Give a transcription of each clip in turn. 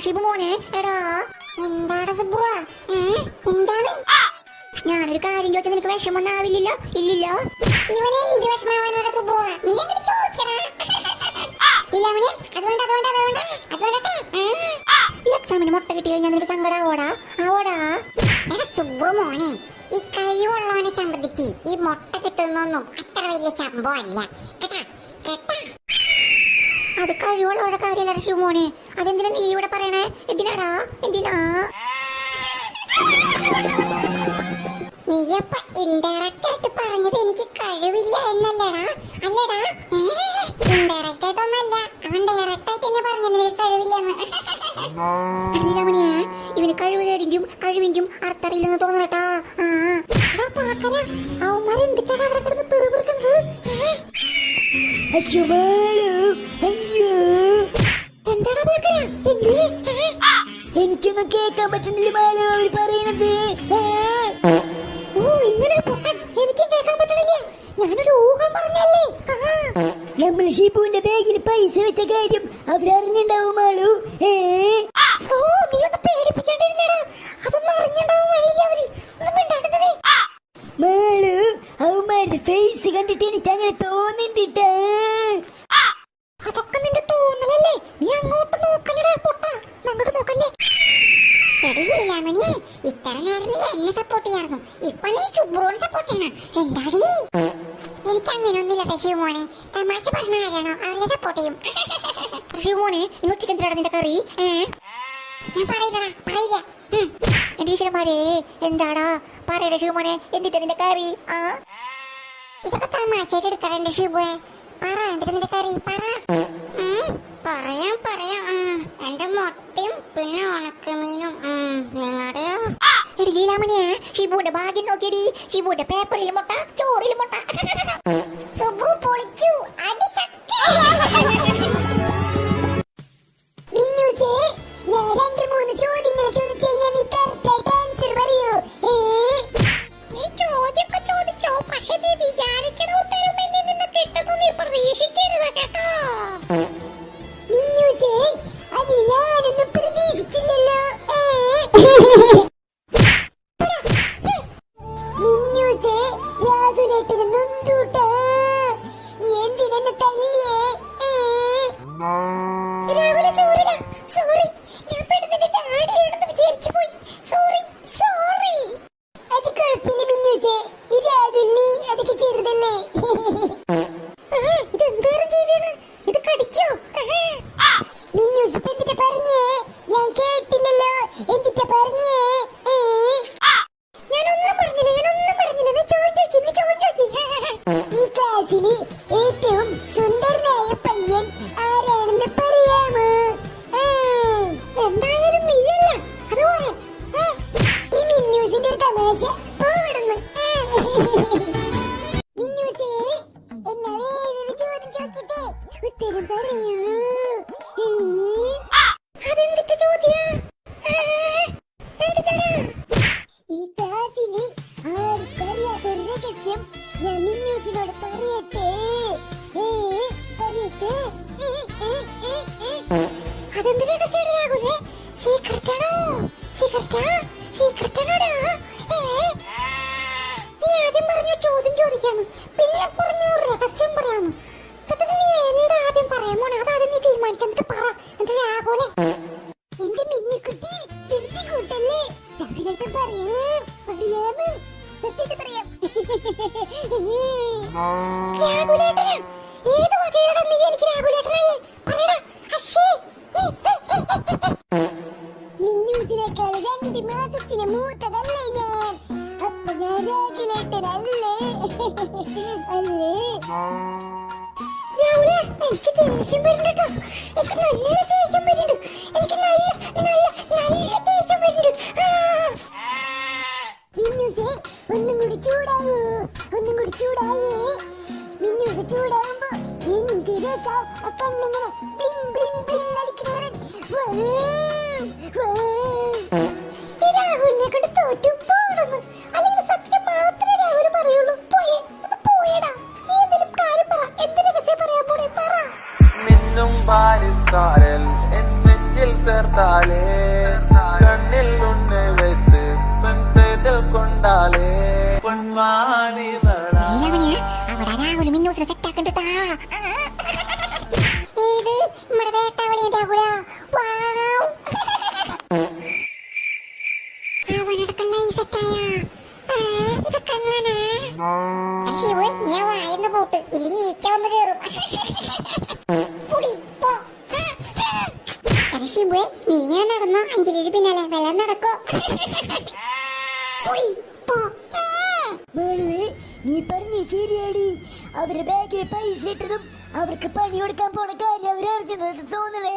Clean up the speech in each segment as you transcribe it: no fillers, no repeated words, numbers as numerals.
ഷിബു മോനെ, എടാ എന്താണ് സുബ്ര? എന്താണ്? ഞാനൊരു കാര്യം ചോദിച്ചാൽ നിനക്ക് വിഷമൊന്നും ആവില്ലല്ലോ? ഇല്ലല്ലോ. ഇവനെ ഇത് വിഷമാവാനോട് സുബ്ര നീ അങ്ങനെ ചോദിക്കണ? ഇല്ല അവനെ അതുകൊണ്ട് എക്സാമിന് മുട്ട കിട്ടി കഴിഞ്ഞാൽ നിനക്ക് സങ്കടാവോടാ? ആവോടാ? എടാ സുബ്ര മോനെ, ഈ കഴിവുള്ളവനെ സംബന്ധിച്ച് ഈ മുട്ട കിട്ടുന്നൊന്നും അത്ര വലിയ സംഭവമല്ല കേട്ടാ കേട്ടാ. അത് കഴിവുള്ളവരുടെ കാര്യമല്ല ശിവമോനെ. അതെന്തിനാ നീ ഇവിടെ പറയണേ? എന്തിനാടാ? എന്തിനാ നീയപ്പ ഇൻഡയറക്റ്റ് ആയിട്ട് പറഞ്ഞത് എനിക്ക് കഴിവില്ല എന്നല്ലടാ? അല്ലടാ, ഇൻഡയറക്റ്റ് ആയിട്ടൊന്നല്ല, അവൻ ഡയറക്റ്റ് ആയിട്ട് തന്നെ പറഞ്ഞത് നിനക്ക് കഴിവില്ലെന്ന്. അല്ല മണിയാ, ഇവന് കഴിവിന്റെയും അർത്ഥറിയില്ലെന്ന് തോന്നണട്ടാ. അവന്മാരെന്തൊക്കെയാണ് അവിടെ കിടന്ന് പെറുപിറുക്കുന്നത്? എന്താടാ പാക്കരാ? എനിക്കൊന്നും കേൾക്കാൻ പറ്റുന്നില്ല മാളു അവര് പറയണത്. എനിക്ക് കേൾക്കാൻ പറ്റണില്ല. ഞാനൊരു ഊഹം പറഞ്ഞല്ലേ. നമ്മൾ ഷിബുവിന്റെ ബാഗിൽ പൈസ വെച്ച കാര്യം അവരറിഞ്ഞിണ്ടാവും മാളു. നീ ഒന്ന് പേടിപ്പിക്കാണ്ടിരുന്നടാ. അതൊന്നും അറിഞ്ഞിണ്ടാവും വഴിയില്ല അവര്. ഒന്നും മിണ്ടാടുന്നതേ മാളു. അവന്മാരുടെ ഫേസ് കണ്ടിട്ട് എനിക്ക് അങ്ങനെ തോന്നിട്ടാ. അതൊക്കെ നിന്റെ തോന്നലല്ലേ. നീ അങ്ങോട്ട് നോക്കലടാ പൊട്ട, അങ്ങോട്ട് നോക്കല്ലേ. ഇത്ര നേരം നീ എന്നെ സപ്പോർട്ട് ചെയ്യാറുന്നു, ഇപ്പൊ നീ സുബ്രോനെ സപ്പോർട്ട് ചെയ്യണം. എന്താടി? എനിക്ക് അങ്ങനെ ഒന്നുമില്ല ശിവമോനെ. തമാശ പറഞ്ഞ ആരാണോ അവരെ സപ്പോർട്ട് ചെയ്യും. ശിവമോനെ, ഇന്ന് ഉച്ചയ്ക്ക് എന്തിനാണ് നിന്റെ കറി? ഞാൻ പറയില്ല. എന്റെ ഈശ്വരന്മാരെ, എന്താടാ പറയട ശിവമോനെ, എന്തിട്ടാ നിന്റെ കറി? ഇതൊക്കെ തമാശയായിട്ട് എടുക്കണ ഷിബുവേ. പറ, എന്തിനാ നിന്റെ കറി? പറ. പറയാം. എന്റെ മുട്ടയും പിന്നെ ഉണക്കമീനും. നിങ്ങളുടെയോ? എടിയിലാമണിയെ, ഷിബുവിന്റെ ഭാഗ്യം നോക്കിയടി. ഷിബുവിന്റെ പേപ്പറിൽ മുട്ട, ചോറിൽ മുട്ട. സുബ്രു പൊളിച്ചു. അടി സത്യം. ചോദ്യങ്ങൾ ചോദിച്ചു കഴിഞ്ഞാൽ നീ കറക്റ്റായിട്ട് ആൻസർ പറയൂ. നീ ചോദ്യമൊക്കെ ചോദിച്ചോ, പക്ഷെ നീ വിചാരിക്കണ ഉത്തരം എന്നിൽ നിന്ന് കിട്ടുന്നു നീ പ്രതീക്ഷിക്കരുത് കേട്ടോ. അത് ഞാനൊന്നും പ്രതീക്ഷിച്ചില്ലല്ലോ. രാഘുലേട്ടന് നൊന്തൂട്ടോ. നീ എന്തിനെന്നെ തല്ലിയേ? രാഹുലെ സോറി, ഞാൻ പെടുന്നിട്ട് ആടിയാണെന്ന് വിചാരിച്ചു പോയി. സോറി. അത് കുഴപ്പമില്ല മിന്നൂസേ, ഈ രാഹുലിന് അതൊക്കെ ചെറുതല്ലേ. ഇതെന്തോരം ജീവിയാണ് ഇത്? കടിക്കോ? മിന്നൂസ് ഇപ്പൊ എന്തിട്ടാ പറഞ്ഞേ? ഞാൻ കേട്ടില്ലല്ലോ. എന്തിട്ടാ പറഞ്ഞേ? ഞാനൊന്നും പറഞ്ഞില്ല. നീ ചോദിച്ചോക്കി. ഈ ക്ലാസ്സില് ഏറ്റവും സുന്ദരനായ പയ്യൻ ആരാണെന്ന് പറയാമോ? എന്തായാലും നീയല്ല. അതുപോലെ ഈ മിന്നൂസിന്റെ ഒരു തമാശ പോടുന്നു. മിന്നൂസേ, എന്നാ വേറൊരു ചോദ്യം ചോദിക്കട്ടെ, ഉത്തരം പറയൂ. അതെന്തിട്ട് ചോദ്യാ? ഈ ക്ലാസ്സില് ആർക്കറിയാത്തൊരു രഹസ്യം ഞാൻ മിന്നൂസിനോട് പറയട്ടെ. അതെന്ത് രഹസ്യാണ് രാഹുലേ? സീക്രട്ടാണോ? സീക്രട്ടാണോടാ? നീ ആദ്യം പറഞ്ഞ ചോദ്യം ചോദിക്കാന്ന്, പിന്നെ പറഞ്ഞ രഹസ്യം പറയാന്ന്. സത്യത്തിൽ നീ എന്താ ആദ്യം പറയാൻ പോണേ? അതാദ്യം നീ തീരുമാനിക്കാൻ പറ. എന്നിട്ട് രാഹുലെ, എന്റെ മിന്നിക്കുട്ടി കൂട്ടല്ലേ, രാഹുലേട്ട പറയാമോ? സത്യമായിട്ട് പറയാം. രാഹുലേട്ടനാ? ഏത് വകയാണ് നീ എനിക്ക് രാഹുലേട്ടനായി? പറയടാ. മിന്നൂസിനേക്കാൾ 2 മാസത്തിന് മൂത്തതല്ലേ ഞാൻ? അപ്പൊ ഞാൻ രാഹുലേട്ടനല്ലേ? അല്ലേ? രാഹുലെ, എനിക്ക് ദേഷ്യം വരുന്നുണ്ടോ? എനിക്ക് നല്ല ദേഷ്യം വരുന്നുണ്ട്. മിന്നൂസേ, ഒന്നും കൂടി ചൂടായേ. മിന്നൂസ് ചൂടാവുമ്പോ എന്ത് രസാ ആ കണ്ണിങ്ങനെ ബ്ലിങ് അടിക്കണ. ഈ രാഹുലിനെ കൊണ്ട് തോറ്റു പോണെന്ന്. അല്ലെങ്കിൽ സത്യം മാത്രമേ രാഹുൽ പറയുള്ളൂ. പോയടാ. നീ എന്തെങ്കിലും കാര്യം പറ. എന്ത് രഹസ്യം പറയാൻ പോണേ? പറ. മിന്നും പാലിസ്താരൽ എൻ നെഞ്ചിൽ ചേർത്താൽ சேர்ந்தாலே கண்ணில் உன்னை வைத்து பெண் செய்தல் கொண்டாலே பொன்மானிவளா അവിടെ രാഹുൽ മിന്നൂസിനെ സെറ്റാക്കണ്ടാ. ഇത് നമ്മുടെ വേട്ടാവളിയുടെ അവനടക്കല്ല ഈ സെറ്റായ ഇതൊക്കെ അങ്ങനെ ശിവ ഞാൻ വായന്ന പോട്ട് ഇല്ലെങ്കിൽ ഈച്ച വന്ന് കേറും. ശിവേ നീ നടന്നോ അഞ്ജലിയുടെ പിന്നാലെ വെള്ളം നടക്കോ. നീ പറഞ്ഞ ശരിയാടി. അവരുടെ ബാഗിൽ പൈസ ഇട്ടതും അവർക്ക് പണി കൊടുക്കാൻ പോണ കാര്യം അവരറിഞ്ഞത് തോന്നലേ.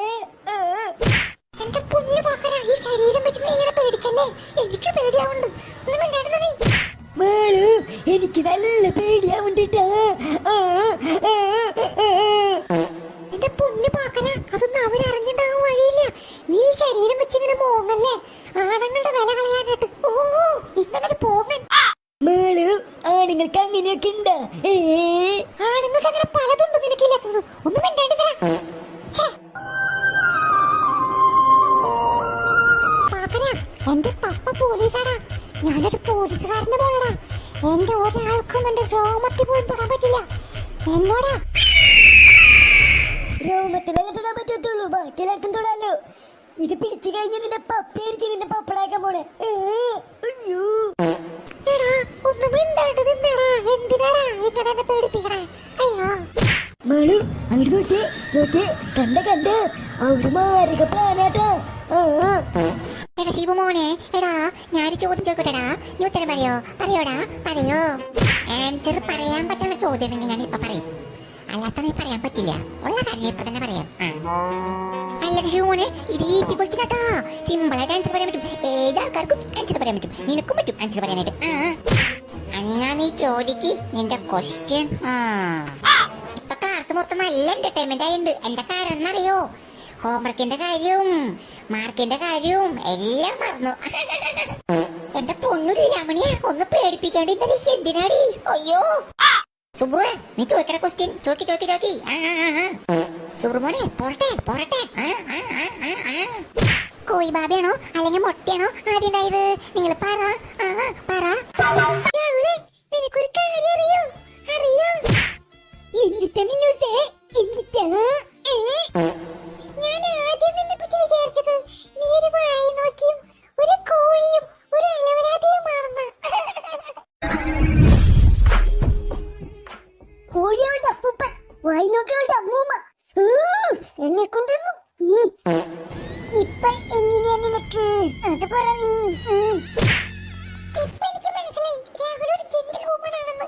എന്റെ പൊന്നു പാക്കര, ഈ ശരീരം വെച്ച് നീ ഇങ്ങനെ പേടിക്കല്ലേ, എനിക്ക് പേടിയാവുന്നുണ്ട്. ഒന്നും ഉണ്ടായിരുന്നു നീ മാളു, എനിക്ക് നല്ല പേടിയാവുണ്ടിട്ടാ. എന്റെ പൊന്നു പാക്കന, അതൊന്നും അവരറിഞ്ഞിണ്ടാകാൻ വഴിയില്ല. നീ ശരീരം വെച്ചിങ്ങനെ മോങ്ങല്ലേ, ആണുങ്ങളുടെ വില കളയാനായിട്ട്. ഓ ഇങ്ങനെ പോങ്ങൻ മാളു, ആണുങ്ങൾക്ക് അങ്ങനെയൊക്കെ ഉണ്ടാ? ആണുങ്ങൾക്ക് അങ്ങനെ പലതുണ്ട് നിനക്കില്ലാത്തത്. ഒന്നും വേണ്ടേണ്ടതാ. പാക്കന, എന്റെ പപ്പ പോലീസാടാ. ഞാനൊരു പോലീസുകാരന്റെ മോളടാ. എന്റെ ഒരാൾക്കും എന്റെ രോമത്തിൽ പോലും തൊടാൻ പറ്റില്ല. എന്നോടാ രോമത്തിലല്ലേ തൊടാൻ പറ്റത്തുള്ളൂ, ബാക്കി എല്ലാവർക്കും തൊടാലോ. ഇത് പിടിച്ചു കഴിഞ്ഞ നിന്റെ പപ്പയായിരിക്കും നിന്റെ പപ്പടാക്കാൻ പോണേ. അയ്യോ എടാ, ഒന്നും മിണ്ടാണ്ട് നിന്നടാ. എന്തിനാടാ ഇങ്ങനെ എന്നെ പേടിപ്പിക്കണേ? അയ്യോ മാളു, അങ്ങോട്ട് നോക്കിയേ നോക്കിയേ, കണ്ട് അവര് മാരക പ്ലാനാട്ടാ. എടാ ശിവ മോനെ, എടാ ഞാനൊരു ചോദ്യം ചോദിക്കട്ടെടാ, നീ ഉത്തരം പറയോടാ പറയോ. ആൻസർ പറയാൻ പറ്റുന്ന ചോദ്യം ഞാൻ ഇപ്പൊ പറയും, അല്ലാത്ത നീ പറയാൻ പറ്റില്ല. ഉള്ള കാര്യം ഇപ്പൊ തന്നെ പറയാം. അല്ല ശിവ മോനെ, ഇത് ഈസി ക്വസ്റ്റ്യൻ ആട്ടോ. സിമ്പിൾ ആയിട്ട് ആൻസർ പറയാൻ പറ്റും. ഏതാൾക്കാർക്കും ആൻസർ പറയാൻ പറ്റും. നിനക്കും പറ്റും ആൻസർ പറയാനായിട്ട്. അങ്ങനെ നീ ചോദിക്ക് നിന്റെ ക്വസ്റ്റ്യൻ. ഇപ്പൊ ക്ലാസ് മൊത്തം നല്ല എന്റർടൈൻമെന്റ് ആയിട്ടുണ്ട്. എന്താ കാരണം എന്നറിയോ? ഹോംവർക്കിന്റെ കാര്യവും മാർക്കിന്റെ കാര്യവും എല്ലാം മറന്നു. എന്റെ പൊന്നു രമണിയ, ഒന്ന് പേടിപ്പിക്കാണ്ടി എന്തിനാടി? അയ്യോ സുബ്രു, നീ ചോദിക്കണ ക്വസ്റ്റ്യൻ ചോക്കി. സുബ്രുമോനെ പോരട്ടെ. കോഴി ബാബയാണോ അല്ലെങ്കിൽ മുട്ടയാണോ ആദ്യം ഉണ്ടായത്? നിങ്ങൾ പറ. നിനക്കൊരു കാര്യം അറിയോ? എന്നിട്ടാ മിന്നൂസേ, എന്നിട്ടാ ഞാൻ ആദ്യം നിന്നെ പറ്റി വിചാരിച്ചത് നീ ഒരു വായി നോക്കിയും ഒരു കോഴിയും ഒരു അലവരാതിയുമാണെന്ന്. കോഴിയോളുടെ അപ്പൂപ്പൻ, വായി നോക്കിയോളുടെ അമ്മൂമ്മ എന്നെ കൊണ്ടുവന്നു. ഇപ്പൊ എങ്ങനെയാ നിനക്ക്? അത് പറ നീ. ഇപ്പൊ എനിക്ക് മനസ്സിലായി, രാഹുൽ ഒരു ജെന്റിൽ വുമൺ ആണെന്ന്.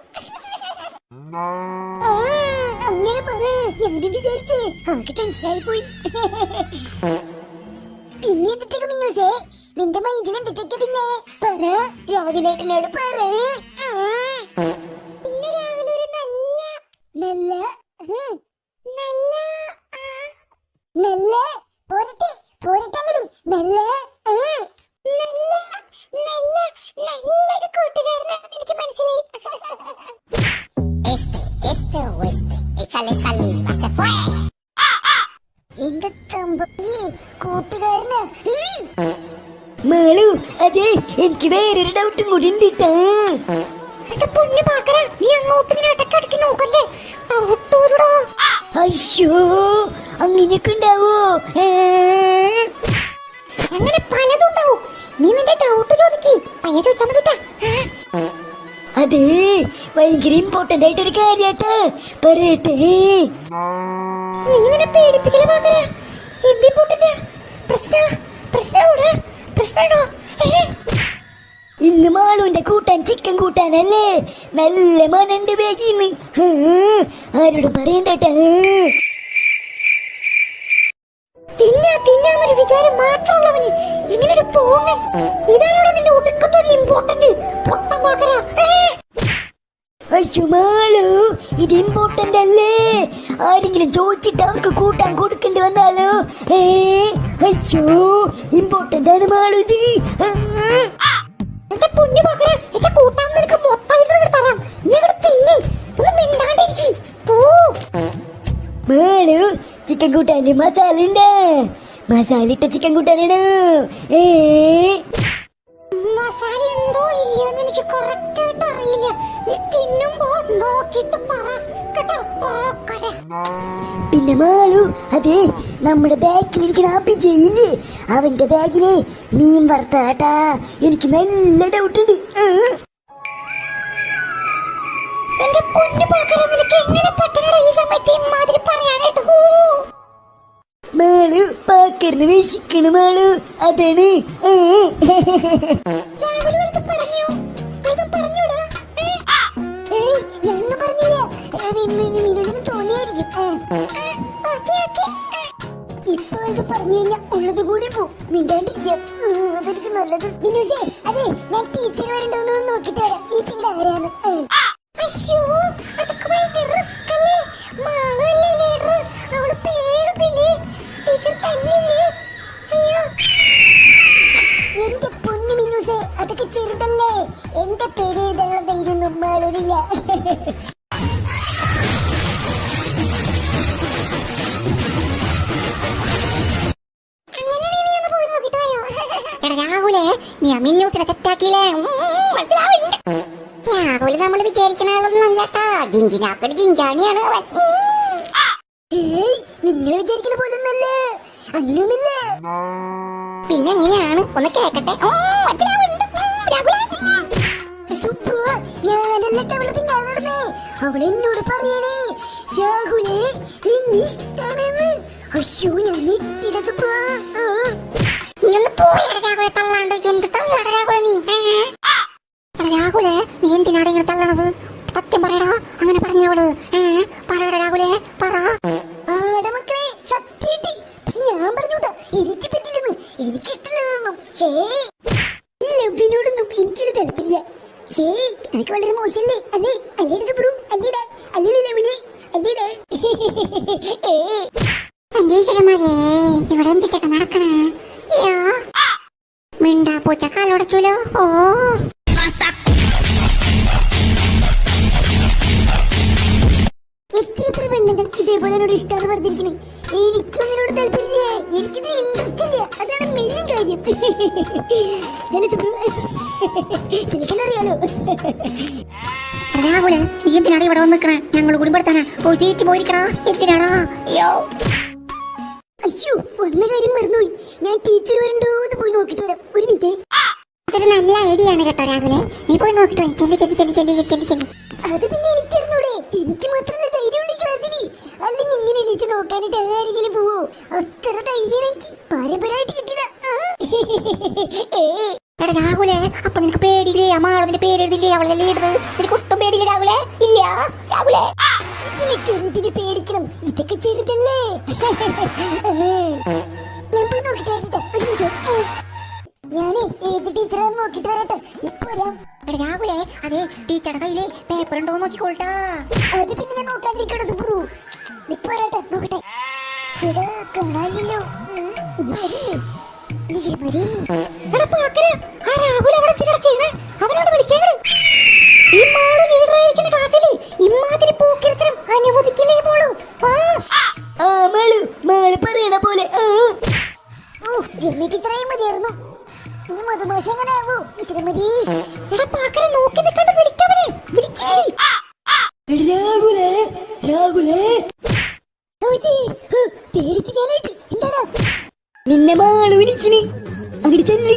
അങ്ങനെ പറ. ഞാനും വിചാരിച്ചേ, അവർക്ക് ടെൻഷനായി പോയി. പിന്നെ എന്തിട്ടേക്ക് മിന്നൂസേ, നിന്റെ മൈൻഡിൽ എന്തിട്ടേക്ക്? പിന്നെ പറ, രാവിലേട്ടനോട് പറ. പിന്നെ രാഹുൽ ഒരു നല്ല നല്ലൊരു കൂട്ടുകാരനാണെന്ന് എനിക്ക് മനസ്സിലായി. എന്റെ കൂട്ടുകാരന് മാളു, അതെ, എനിക്ക് വേറൊരു ഡൗട്ടും കൂടി ഉണ്ട്. എന്റെ പൊന്നു പാക്കര, നീ അങ്ങോട്ട് ഇടയ്ക്കിടയ്ക്ക് നോക്കല്ലേ. അയ്യോ, അങ്ങനെയൊക്കെ ഉണ്ടാവോ? അങ്ങനെ പലതും ഉണ്ടാവും. നീ നിന്റെ ഡൗട്ട് ചോദിക്ക്, പയ്യെ ചോദിച്ചാൽ മതിട്ടാ. അതെ, ഭയങ്കര ഇമ്പോർട്ടന്റ് ആയിട്ടൊരു കാര്യായിട്ട് പറയട്ടെ. നീ ഇങ്ങനെ പേടിപ്പിക്കലേ പാക്കര. എന്ത് ഇമ്പോർട്ടന്റ്? പ്രശ്നമാണോ? ഇന്ന് മാളുവിന്റെ കൂട്ടാൻ ചിക്കൻ കൂട്ടാനല്ലേ? നല്ല മണണ്ട് ബേഗിന്ന്. ആരോട് പറയണ്ടേട്ടാ? തിന്നാന്നൊരു വിചാരം മാത്രമുള്ളവന് ഇങ്ങനൊരു പോങ്ങൻ. ഇതാണോ നിന്റെ ഒടുക്കത്തൊരു ഇമ്പോർട്ടന്റ്? പൊട്ടമാക്കര. അയ്യോ മാളു, ഇത് ഇമ്പോർട്ടന്റ് അല്ലേ? ആരെങ്കിലും ചോദിച്ചിട്ട് അവർക്ക് കൂട്ടാൻ കൊടുക്കേണ്ടി വന്നാലോ? അയ്യോ, ഇമ്പോർട്ടന്റ് ആണ് മാളു ഇത്. എന്റെ പൊന്നു പാക്കര, എന്റെ കൂട്ടാൻ നിനക്ക് മൊത്തമായിട്ട് തരാം. നീ ഇവിടെ തിന്ന്, ഒന്ന് മിണ്ടാണ്ടിരിക്കും. മാളു, ചിക്കൻ കൂട്ടാനില് മസാല ഉണ്ട്. മസാല ഇട്ട ചിക്കൻ കൂട്ടാനാണ്. മസാല ഉണ്ടോ ഇല്ലയോന്ന് എനിക്ക് കറക്റ്റ് ആയിട്ട് അറിയില്ല. നീ തിന്നുമ്പോ നോക്കിട്ട് പറ കേട്ടോ. പോക്കരെ. പിന്നെ മാളു, അതെ നമ്മുടെ ബാഗിലിരിക്കുന്ന ആ പിജയില്ലേ, അവന്റെ ബാഗിലെ മീൻ വറുത്താട്ടാ. എനിക്ക് നല്ല ഡൗട്ട് ഉണ്ട്. എന്റെ പൊന്നു പോക്കരെ, നിനക്ക് എങ്ങനെ പറ്റണടാ ഈ സമയത്ത് ഇമാതിരി പറയാനായിട്ട്? മാളു പാക്കറിന് വിശിക്കണ മാളു, അതാണ്. രാഹുൽ വലുത് പറഞ്ഞോ? വലുത് പറഞ്ഞോടാ? ഞാനൊന്നും പറഞ്ഞില്ല. മിനുവിന് തോന്നിയായിരിക്കും. ഇപ്പൊ ഇത് പറഞ്ഞു കഴിഞ്ഞാൽ ഉള്ളത് കൂടി പോ. മിണ്ടാണ്ടിരിക്കാം, അതെനിക്ക് നല്ലത്. മിനുസേ, അതെ ഞാൻ ടീച്ചർ വരണ്ടോന്ന് നോക്കിട്ട് വരാം. ഈ പിള്ളേ ആരാണ്? അയ്യോ, അതൊക്കെ ഭയങ്കര റിസ്ക് അല്ലേ? മാളല്ലേ ലീഡർ, അവള് പേടില്ലേ? ടീച്ചർ തല്ലില്ലേ? അയ്യോ, എന്റെ പൊന്നു മിനുസേ, അതൊക്കെ ചെറുതല്ലേ. എന്റെ പേര് എഴുതാനുള്ള ധൈര്യമൊന്നും മാളൂരില്ല. രാഹുലെ, നീ മിന്നൂസിനെ സെറ്റാക്കിയില്ലേ? മനസ്സിലാവുന്നുണ്ട്. രാഹുല് നമ്മൾ വിചാരിക്കുന്ന ആളൊന്നും അല്ലട്ടാ. ജിഞ്ചിനാക്കടി ജിഞ്ചാണിയാണ് അവൻ. നിങ്ങൾ വിചാരിക്കുന്ന പോലൊന്നല്ലേ, അങ്ങനെയൊന്നുമില്ല. പിന്നെ എങ്ങനെയാണ് ഒന്ന് കേക്കട്ടെ. ഞാനല്ലട്ടെ അവള് പിന്നാലെ നടന്നേ. അവളെന്നോട് പറയണേ, രാഹുലെ നിന്നെ ഇഷ്ടാണെന്ന്. അയ്യോ, ഞാൻ ഞെട്ടില്ല സുബ്ര. രാഹുലെ തള്ളാണ്ട് എന്ത് തള്ളാട രാഹുലെ നീ? രാഹുലെ, നീ എന്തിനാണ് ഇങ്ങനെ തള്ളണത്? സത്യം പറയടാ, അങ്ങനെ പറഞ്ഞവള്. പറയടാ രാഹുലെ, പറ. മക്കളെ സത്യായിട്ട് ഞാൻ പറഞ്ഞൂട്ടാ, എനിക്ക് പറ്റില്ലെന്ന്, എനിക്കിഷ്ടമില്ലെന്നും. ലവിനോടൊന്നും എനിക്കൊരു താല്പര്യ. എനിക്ക് വളരെ മോശമല്ലേ? അല്ലേ അല്ലേടെ സുബ്രു? അല്ലേടാ? അല്ലേ ലവിനെ? അല്ലേടാ? ഇവിടെ എന്തിട്ടൊക്കെ നടക്കണേ? മിണ്ടാ പൂച്ച കാലോടച്ചൂലോ. ഓ, എത്ര പെണ്ണുങ്ങൾ ഇതേപോലെ എന്നോട് ഇഷ്ടമാണ് പറഞ്ഞിരിക്കണേ. എനിക്കൊന്നിനോട് താല്പര്യമില്ലേ, എനിക്കിത് ഇൻട്രസ്റ്റ് ഇല്ല. അതാണ് മെയിൻ കാര്യം. എനിക്കെന്നറിയാലോ. രാഹുലെ, നീ എന്തിനാണ് ഇവിടെ വന്ന് നിൽക്കണേ? ഞങ്ങൾ കൂടി പെടുത്താനാ ഒരു സീറ്റ് പോയിരിക്കണോ? എന്തിനാണോ? അയ്യോ അയ്യോ, വന്ന കാര്യം മറന്നുപോയി. ഞാൻ ടീച്ചർ വരണ്ടോന്ന് പോയി നോക്കിട്ട് വരാം. ഒരു മിനിറ്റ്. അതൊരു നല്ല ഐഡിയ ആണ് കേട്ടോ രാഹുലെ. നീ പോയി നോക്കിട്ടോ. ചെല്ലി ചെല്ലി ചെല്ലി ചെല്ലി ചെല്ലി ചെല്ലി. അത് പിന്നെ എനിക്കറിഞ്ഞൂടെ? എനിക്ക് മാത്രമല്ല ധൈര്യമുള്ള ക്ലാസ്സിൽ. അല്ലെങ്കിൽ ഇങ്ങനെ എണീറ്റ് നോക്കാനായിട്ട് ആരെങ്കിലും പോവോ? അത്ര ധൈര്യം എനിക്ക് പാരമ്പര്യമായിട്ട് കിട്ടിയതാ. രാഹുലെ, അപ്പൊ നിനക്ക് പേടിയില്ലേ? അമ്മാളതിന്റെ പേരെഴുതില്ലേ? അവളെ ലീഡർ. നിനക്ക് ഒട്ടും പേടിയില്ല രാഹുലെ? ഇല്ല രാഹുലെ. നിനക്ക് എന്തിന് പേടിക്കണം? ഇതൊക്കെ ചെറുതല്ലേ. ഞാൻ പോയി നോക്കിട്ടാ. ഞാനേ ഏത് ടീച്ചറാന്ന് നോക്കിട്ട് വരട്ടെ. ഇപ്പൊ രാഹുലെ, അതെ ടീച്ചറുടെ കയ്യില് പേപ്പർ ഉണ്ടോ നോക്കിക്കോട്ടാ. അത് പിന്നെ ഞാൻ നോക്കാതിരിക്കണോ സുബ്രു? ഇപ്പൊ വരട്ടെ, നോക്കട്ടെ. കാണാനില്ലല്ലോ. ഇത് വരില്ലേ? അവനോട് വിളിച്ചേക്കണ്. ഈ മാള് ലീഡറായിരിക്കുന്ന ക്ലാസ്സില് ഇമാതിരി പോക്കിരുത്തരം അനുവദിക്കില്ലേ മോളു? മാളു, മാള് പറയണ പോലെ. ഇത്രയും മതിയായിരുന്നു. ഇനി മധുമാഷ എങ്ങനെ ആവൂ? മതി. നോക്കി നിൽക്കണ്ട്, വിളിച്ചവനെ വിളിക്കേ. രാഹുലേ, രാഹുലേ, പേടിപ്പിക്കാനായിട്ട് എന്താടാ? നിന്നെ മാള് വിളിക്കണ്. അങ്ങോട്ട് ചെല്ലി,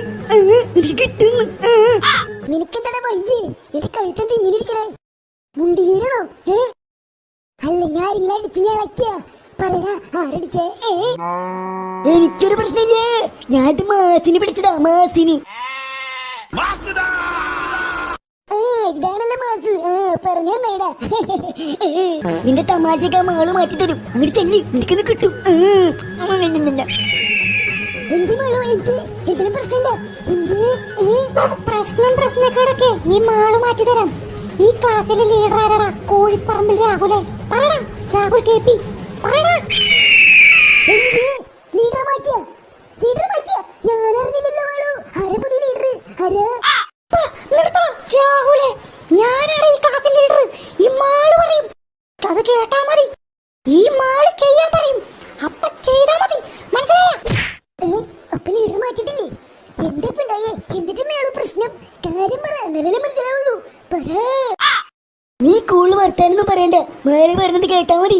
കിട്ടുന്നു. നിനക്കെന്താടാ വയ്യേ? എന്റെ കഴുത്തം തിങ്ങിരിക്കണേ. മുണ്ടി വീരണോ? അല്ല, ഞാൻ അടിച്ച് ഞാൻ വയ്ക്കുക. പറയാ ആരടിച്ചേ? എനിക്കൊരു പ്രശ്നമില്ലേ. ഞാൻ മാസിന് പിടിച്ചതാ, മാസിന്. ഇതാണല്ലോ മാസ്. പറഞ്ഞ മേടാ. നിന്റെ തമാശക്ക് മാള് മാറ്റി തരും. അങ്ങോട്ട് ചെല്ലി, എനിക്കൊന്ന് കിട്ടും. എന്ത് മാളോ? എനിക്ക് എന്തിനും പ്രശ്നമില്ല. പ്രശ്നക്കേടൊക്കെ ഈ മാള് മാറ്റി തരാം. ഈ ക്ലാസ്സിലെ ലീഡർ ആരാടാ? കോഴിപ്പറമ്പിൽ രാഹുലെ. പറയടാ രാഹുൽ കേപ്പി, പറയടാ. ലീഡർ മാറ്റിയ? ഞാനറിഞ്ഞില്ലല്ലോ മാളു. ആരെ പുതിയ ലീഡർ? രാഹുലെ, ഞാനാണ് ഈ ക്ലാസ്സിലെ ലീഡർ. ഈ മാള് പറയും, അത് കേട്ടാ മതി. ഈ മാള് ചെയ്യാൻ പറയും, അപ്പൊ ചെയ്താ മതി. മനസ്സിലായ? മനസ്സിലായില്ലേ? എന്താ ഇപ്പൊ ഉണ്ടായേ? എന്നിട്ട് മേളു പ്രശ്നം? കാര്യം പറ, എന്നാലല്ലേ മനസ്സിലാവുള്ളൂ. പറ. നീ കൂടുതൽ വർത്താനൊന്നും പറയണ്ട, മേള് പറഞ്ഞത് കേട്ടാ മതി.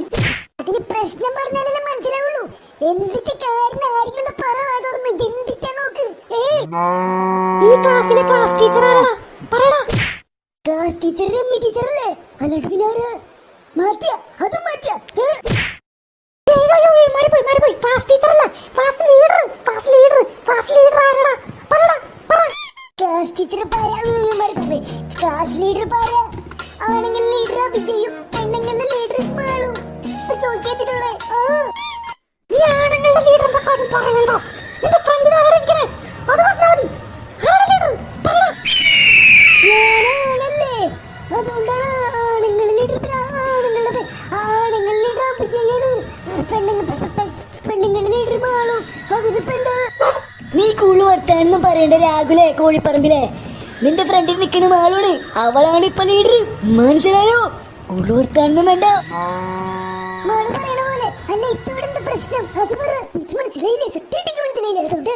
അതിന് പ്രശ്നം പറഞ്ഞാലല്ലേ മനസ്സിലാവുള്ളൂ. എന്നിട്ട് കാര്യം ആരെങ്കിലും പറ, അതൊന്ന് ചിന്തിക്കാൻ നോക്ക്. ഈ ക്ലാസ്സിലെ ക്ലാസ് ടീച്ചർ ആരാ? പറയടാ. ക്ലാസ് ടീച്ചർ രമ്യ ടീച്ചറല്ലേ? അല്ലാണ്ട് പിന്നെ ആരാ? മാറ്റിയ അതും മാറ്റിയ. മാറിപ്പോയി. ക്ലാസ് ടീച്ചർ അല്ല, ക്ലാസ് ലീഡർ. ക്ലാസ് ലീഡർ ആരാടാ? പറയടാ, പറ. ക്ലാസ് ടീച്ചർ മാറിപ്പോയി. ക്ലാസ് ലീഡർ പാരാ. ആണെങ്കിൽ ലീഡർ അഭിജയും, പെണ്ണുങ്ങളുടെ ലീഡർ മാളും. ചോദിക്കാത്തിട്ടുള്ളേ. നീ ആണുങ്ങളുടെ ലീഡർ എന്താ കാര്യം പറയണ്ടോ? നിന്റെ ഫ്രണ്ടിനായിരിക്കണേ, അത് പറഞ്ഞാ മതി. ആരാണ് ലീഡർ? പറയടാ. ഞാനാണല്ലേ, അതുകൊണ്ടാണ് ആണുങ്ങൾ ലീഡർ. ആണുങ്ങൾ ലീഡർ അഭിജയാണ്, പെണ്ണുങ്ങളുടെ ലീഡർ മാളും. അതിന് പെണ്ണ്. നീ കൂടുതൽ വർത്താനൊന്നും പറയണ്ട രാഹുലേ, കോഴിപ്പറമ്പിലെ. നിന്റെ ഫ്രണ്ടിൽ നിൽക്കണ മാളാണ്, അവളാണ് ഇപ്പൊ ലീഡർ. മനസ്സിലായോ? കൂടുതൽ വർത്താനൊന്നും വേണ്ട. മാള് പറയണ പോലെ അല്ല. ഇപ്പൊ ഇവിടെ എന്താ പ്രശ്നം? അത് പറ. എനിക്ക് മനസ്സിലായില്ലേ, സത്യമായിട്ട് മനസ്സിലായില്ലേ? അതുകൊണ്ട്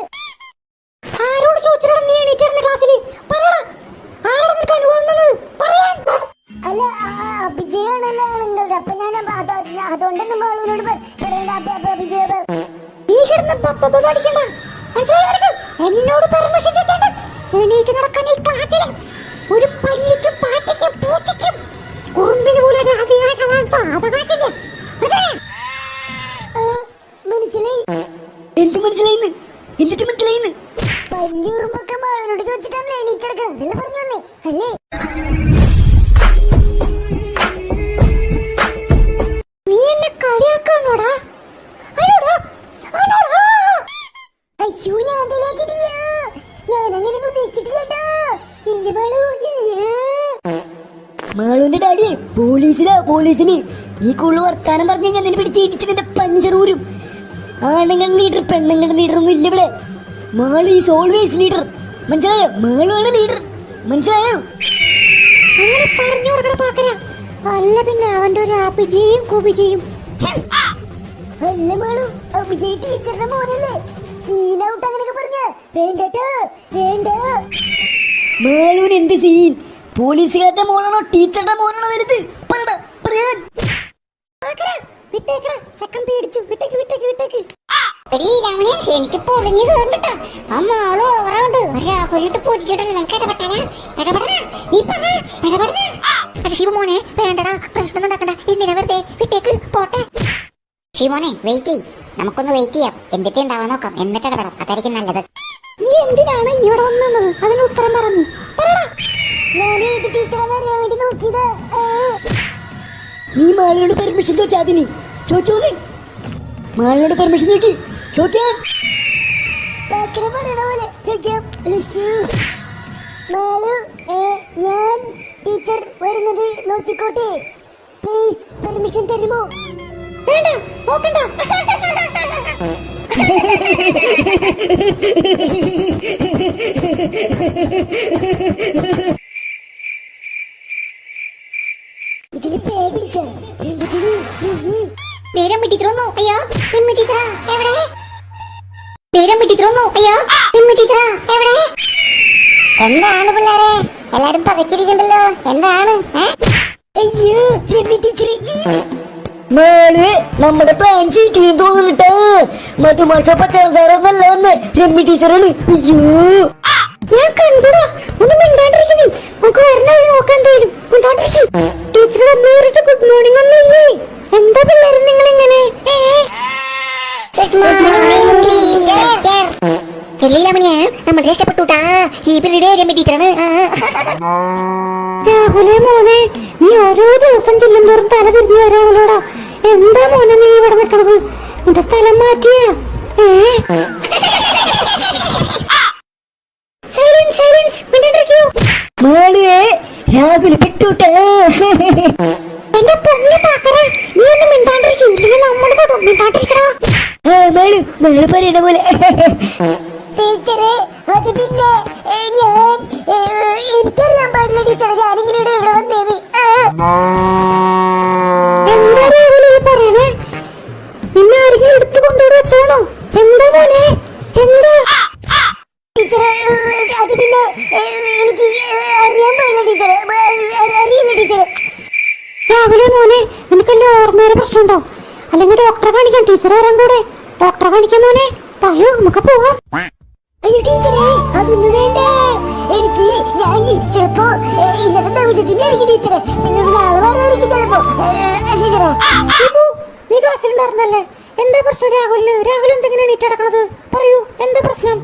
ആരോട് ചോദിച്ചിട്ടാണ് നീ എണീറ്റിരുന്ന ക്ലാസ്സിൽ? പറയടാ, ആരോട് നിനക്ക് അനുഭവം തന്നത്? പറയാൻ. അല്ല, അഭിജയാണല്ലോ ആണുങ്ങളുടെ. അപ്പൊ ഞാൻ അതുകൊണ്ടെന്ന് മാളൂനോട് പറയണ്ട. അഭിജയ നീ കിടന്ന് പഠിക്കണ്ട, മനസ്സിലായോ? എന്നോട് പെർമിഷൻ ചോദിക്കണ്ട. എണീറ്റ് നടക്കാൻ ഈ ക്ലാസ്സിൽ ഒരു പല്ലിക്കും പാറ്റയ്ക്കും പൂച്ചയ്ക്കും ഉറുമ്പിന് പോലും ഒരു അവകാശമില്ല. മനസ്സിലായി? എന്ത് മനസ്സിലായിന്ന്? എന്നിട്ട് മനസ്സിലായിന്ന്? പല്ലുറുമ്പൊക്കെ മാളോട് ചോദിച്ചിട്ടാണ് എണീറ്റെടുക്കണം. അതല്ലേ പറഞ്ഞു വന്നേ അല്ലേ? നീ എന്നെ കളിയാക്കാണോടാ? അയ്യോ, ഞാൻ അതിലാക്കിട്ടില്ല. ഞാൻ അങ്ങനെ ഉദ്ദേശിച്ചിട്ടില്ല. ഇല്ല മാളു, ഇല്ല. മാളുവിന്റെ ഡാഡിയെ പോലീസില്. നീ കൂടുതൽ വർത്താനം പറഞ്ഞു കഴിഞ്ഞാൽ നിന്നെ പിടിച്ച് ഇടിച്ച് നിന്റെ പഞ്ചറൂരും. ആണുങ്ങളുടെ ലീഡർ, പെണ്ണുങ്ങളുടെ ലീഡർ ഒന്നും ഇല്ല ഇവിടെ. Malu is always leader. മനസ്സിലായോ? മാളുവാണ് ലീഡർ. മനസ്സിലായോ? അങ്ങനെ പറഞ്ഞു കൊടുക്കണ പാക്കര. അല്ല പിന്നെ അവന്റെ ഒരു അഭിജയും കുബിജയും. അല്ല മാളു, അഭിജയ് ടീച്ചറുടെ മോനല്ലേ? സീനൗട്ട് അങ്ങനെയൊക്കെ പറഞ്ഞ വേണ്ടട്ടോ, വേണ്ട. മാളുവിന് എന്ത് സീൻ? പോലീസുകാരുടെ മോനാണോ ടീച്ചറുടെ മോനാണോ വലുത്? പറയടാ, പറയാൻ. വിട്ടേക്കടാ, ചക്കൻ പേടിച്ചു. വിട്ടേക്ക്. എനിക്ക് പൊളിഞ്ഞു കേറിട്ടാ. ആ മാളു ഓവറാണ്ട് രാഹുലിട്ട് പൊരിച്ചിട്ടല്ലേ നമുക്ക് ഇടപെടണ. നീ പറ. ശിവമോനെ വേണ്ടടാ, പ്രശ്നം ഉണ്ടാക്കണ്ട. എന്തിനാ വെറുതെ? വിട്ടേക്ക്, പോട്ടെ. ശിവമോനെ വെയിറ്റ് ചെയ്, നമുക്കൊന്ന് വെയിറ്റ് ചെയ്യാം. എന്തൊക്കെ ഉണ്ടാവാൻ നോക്കാം, എന്നിട്ട് ഇടപെടാം. അതായിരിക്കും നല്ലത്. നീ എന്തിനാണ് ഇവിടെ വന്നത്? അതിന് ഉത്തരം പറഞ്ഞു. പറയടാ. ഞാൻ ഏത് ടീച്ചറാണെന്ന് അറിയാൻ വേണ്ടി നോക്കിയത്. നീ മാളിനോട് പെർമിഷൻ ചോദിച്ചാ നീ ചോദിച്ചോന്ന്. മാളിനോട് പെർമിഷൻ ചോദിക്കി ചോദിക്കാൻ. പറയണ പോലെ ചോദിക്കാം. മാളു, ഞാൻ ടീച്ചർ വരുന്നത് നോക്കിക്കോട്ടെ. പ്ലീസ് പെർമിഷൻ തരുമോ? വേണ്ട, നോക്കണ്ട. ഇതില് പേ പിടിച്ച നേരം ടീച്ചറൊന്നു. അയ്യോ, എമ്മി ടീച്ചറാ എവിടെ? നേരം ടീച്ചറൊന്നു. അയ്യോ, എമ്മി ടീച്ചറാ എവിടെ? എന്താണ് പിള്ളേരെ എല്ലാരും പകച്ചിരിക്കണ്ടല്ലോ? എന്താണ്? അയ്യോ, എമ്മി ടീച്ചർ. മാള് നമ്മുടെ പ്ലാൻ ചെയ്തു തോന്നിട്ടാ. മധുമാഷ പച്ചാൻ സാറൊന്നല്ല വന്ന്, രമ്യ ടീച്ചറാണ്. അയ്യോ, ഞാൻ കണ്ടുടാ. ഒന്നും മിണ്ടാണ്ടിരിക്കുന്നേ. നമുക്ക് വരുന്ന വഴി നോക്കാൻ എന്തായാലും. മിണ്ടാണ്ടിരിക്കും. ടീച്ചർ വന്നവരുടെ ഗുഡ് മോർണിംഗ് ഒന്നുമില്ലേ? എന്താ പിള്ളേർ നിങ്ങൾ ഇങ്ങനെ? നമ്മൾ രക്ഷപ്പെട്ടുട്ടാ. ഈ പിള്ളേരുടെ രമ്യ ടീച്ചറാണ്. രാഹുലേ മോനെ, നീ ഓരോ ദിവസം ചെല്ലുന്തോറും തല തിരിഞ്ഞു വരാമല്ലോടാ. എന്താ മോനെ നീ ഇവിടെ നിൽക്കണത്? നിന്റെ സ്ഥലം മാറ്റിയാ? രാഹുൽ പെട്ടൂട്ടേ. എന്റെ പൊന്നു പാക്കറ, നീ ഒന്നും മിണ്ടാണ്ടിരിക്കും. ഇല്ലെങ്കിൽ നമ്മൾ മിണ്ടാണ്ടിരിക്കണോ? മേള് പറയണ പോലെ. ടീച്ചറെ, അത് പിന്നെ ഞാൻ എനിക്കറിയാൻ പാടില്ല ടീച്ചറെ. ഞാനിങ്ങനെ ഇവിടെ വന്നേത്. എന്താ രാഹുൽ പറയണേ? നിന്നെ ആരെങ്കിലും എടുത്തു കൊണ്ടുവിടെ വെച്ചാണോ? എന്താ മോനെ? എന്താ അത് പിന്നെ എനിക്ക് അറിയാൻ പാടില്ല ടീച്ചറെ, അറിയില്ല ടീച്ചറെ. രാഹുലെ മോനെ, നിനക്കല്ലേ ഓർമ്മയുടെ പ്രശ്നമുണ്ടോ? അല്ലെങ്കിൽ ഡോക്ടറെ കാണിക്കാം, ടീച്ചർ വരാൻ കൂടെ. ഡോക്ടറെ കാണിക്കാൻ മോനെ, പറയൂ, നമുക്ക് പോവാം. അയ്യോ ടീച്ചറെ, അതൊന്നും വേണ്ട. എനിക്ക് ഞാൻ ചിലപ്പോ ഇന്നത്തെ ദിവസത്തിന്റെ ആയിരിക്കും ടീച്ചറെ, നിങ്ങൾക്ക് നാളെ വരായിരിക്കും ചിലപ്പോ ടീച്ചറെ. നീ ക്ലാസ്സിലുണ്ടായിരുന്നല്ലേ? എന്താ പ്രശ്നം രാഹുലിന്? രാഹുൽ എന്തെങ്കിലും എണീറ്റ് നടക്കണത്? പറയൂ, എന്താ പ്രശ്നം?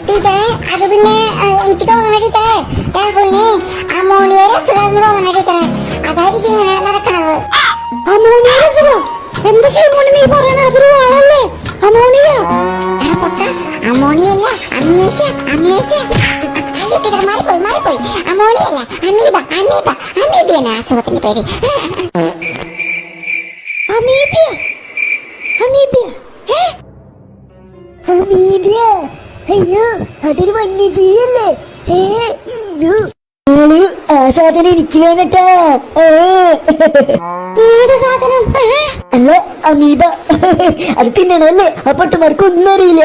ടീച്ചറെ, അത് പിന്നെ എനിക്ക് തോന്നണ ടീച്ചറെ, രാഹുലിന് അമോണിയയുടെ അസുഖം തോന്നണ ടീച്ചറെ, അതായിരിക്കും ഇങ്ങനെ നടക്കണത്. അമോണിയയുടെ അസുഖം? എന്താ ചെയ്യുമോണി നീ പറയണ? അതൊരു ആളല്ലേ അമോണിയ? അമോണിയല്ല, അമ്നേഷ്യ. ടീച്ചർ മാറിപ്പോയി. അമോണിയല്ല, അമീബിയാണ് അസുഖത്തിന്റെ പേര്. അമീബിയ? അയ്യോ, അതൊരു വന്യജീവിയല്ലേ? അയ്യോ, ആ സാധനം എനിക്ക് വേണട്ടാ. ഏത് സാധനം? അല്ല, അമീബ. അത് തിന്നണല്ലേ? ആ പൊട്ടുമാർക്ക് ഒന്നും അറിയില്ല.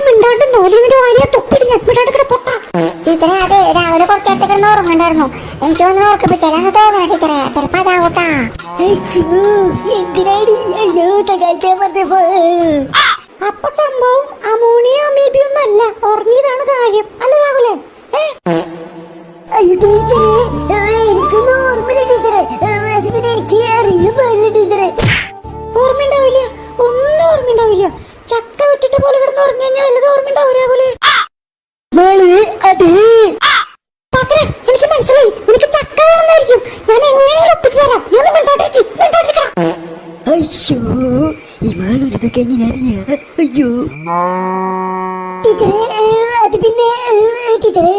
മിണ്ടാണ്ട് നോലിന്റെ വാലിയ തൊപ്പിടി ഞെപ്പിടാണ്ട് പൊട്ട. ടീച്ചറെ, അതെ, രാവിലെ കുറച്ചേരത്തെ കിടന്ന് ഉറങ്ങണ്ടായിരുന്നു. എനിക്ക് ഒന്ന് ഓർക്കിപ്പിച്ചാലെന്ന് തോന്നുന്നു ടീച്ചറെ, ചിലപ്പോ അതാവൂട്ടാ. എന്തിനാടി? അയ്യോ, തകാഴ്ച പറഞ്ഞപ്പോ. അപ്പൊ സംഭവം അമോണിയ അമീബിയൊന്നും അല്ല, ഉറങ്ങിയതാണ് കാര്യം അല്ല രാഹുലെ? അയ്യോ ടീച്ചറെ, എനിക്കൊന്നും ഓർമ്മയില്ല ടീച്ചറെ. അത് പിന്നെ എനിക്ക് അറിയാൻ പാടില്ല ടീച്ചറെ. ഓർമ്മയുണ്ടാവില്ല? ഒന്നും ഓർമ്മയുണ്ടാവില്ല. ചക്ക വിട്ടിട്ട് പോലെ കിടന്ന് ഉറങ്ങി കഴിഞ്ഞാൽ വല്ലതും ഓർമ്മയുണ്ടാവും രാഹുലെ? അതെ, എനിക്ക് മനസ്സിലായി, നിനക്ക് ചക്ക വേണമെന്നായിരിക്കും. ഞാൻ എങ്ങനെയും ഒപ്പിച്ചു തരാം. നീ ഒന്ന് മിണ്ടാണ്ടിരിക്കണം. അയ്യോ, ഇവാളൊരിതൊക്കെ എങ്ങനെ അറിയാ? അയ്യോ ടീച്ചറെ, അത് പിന്നെ ടീച്ചറെ,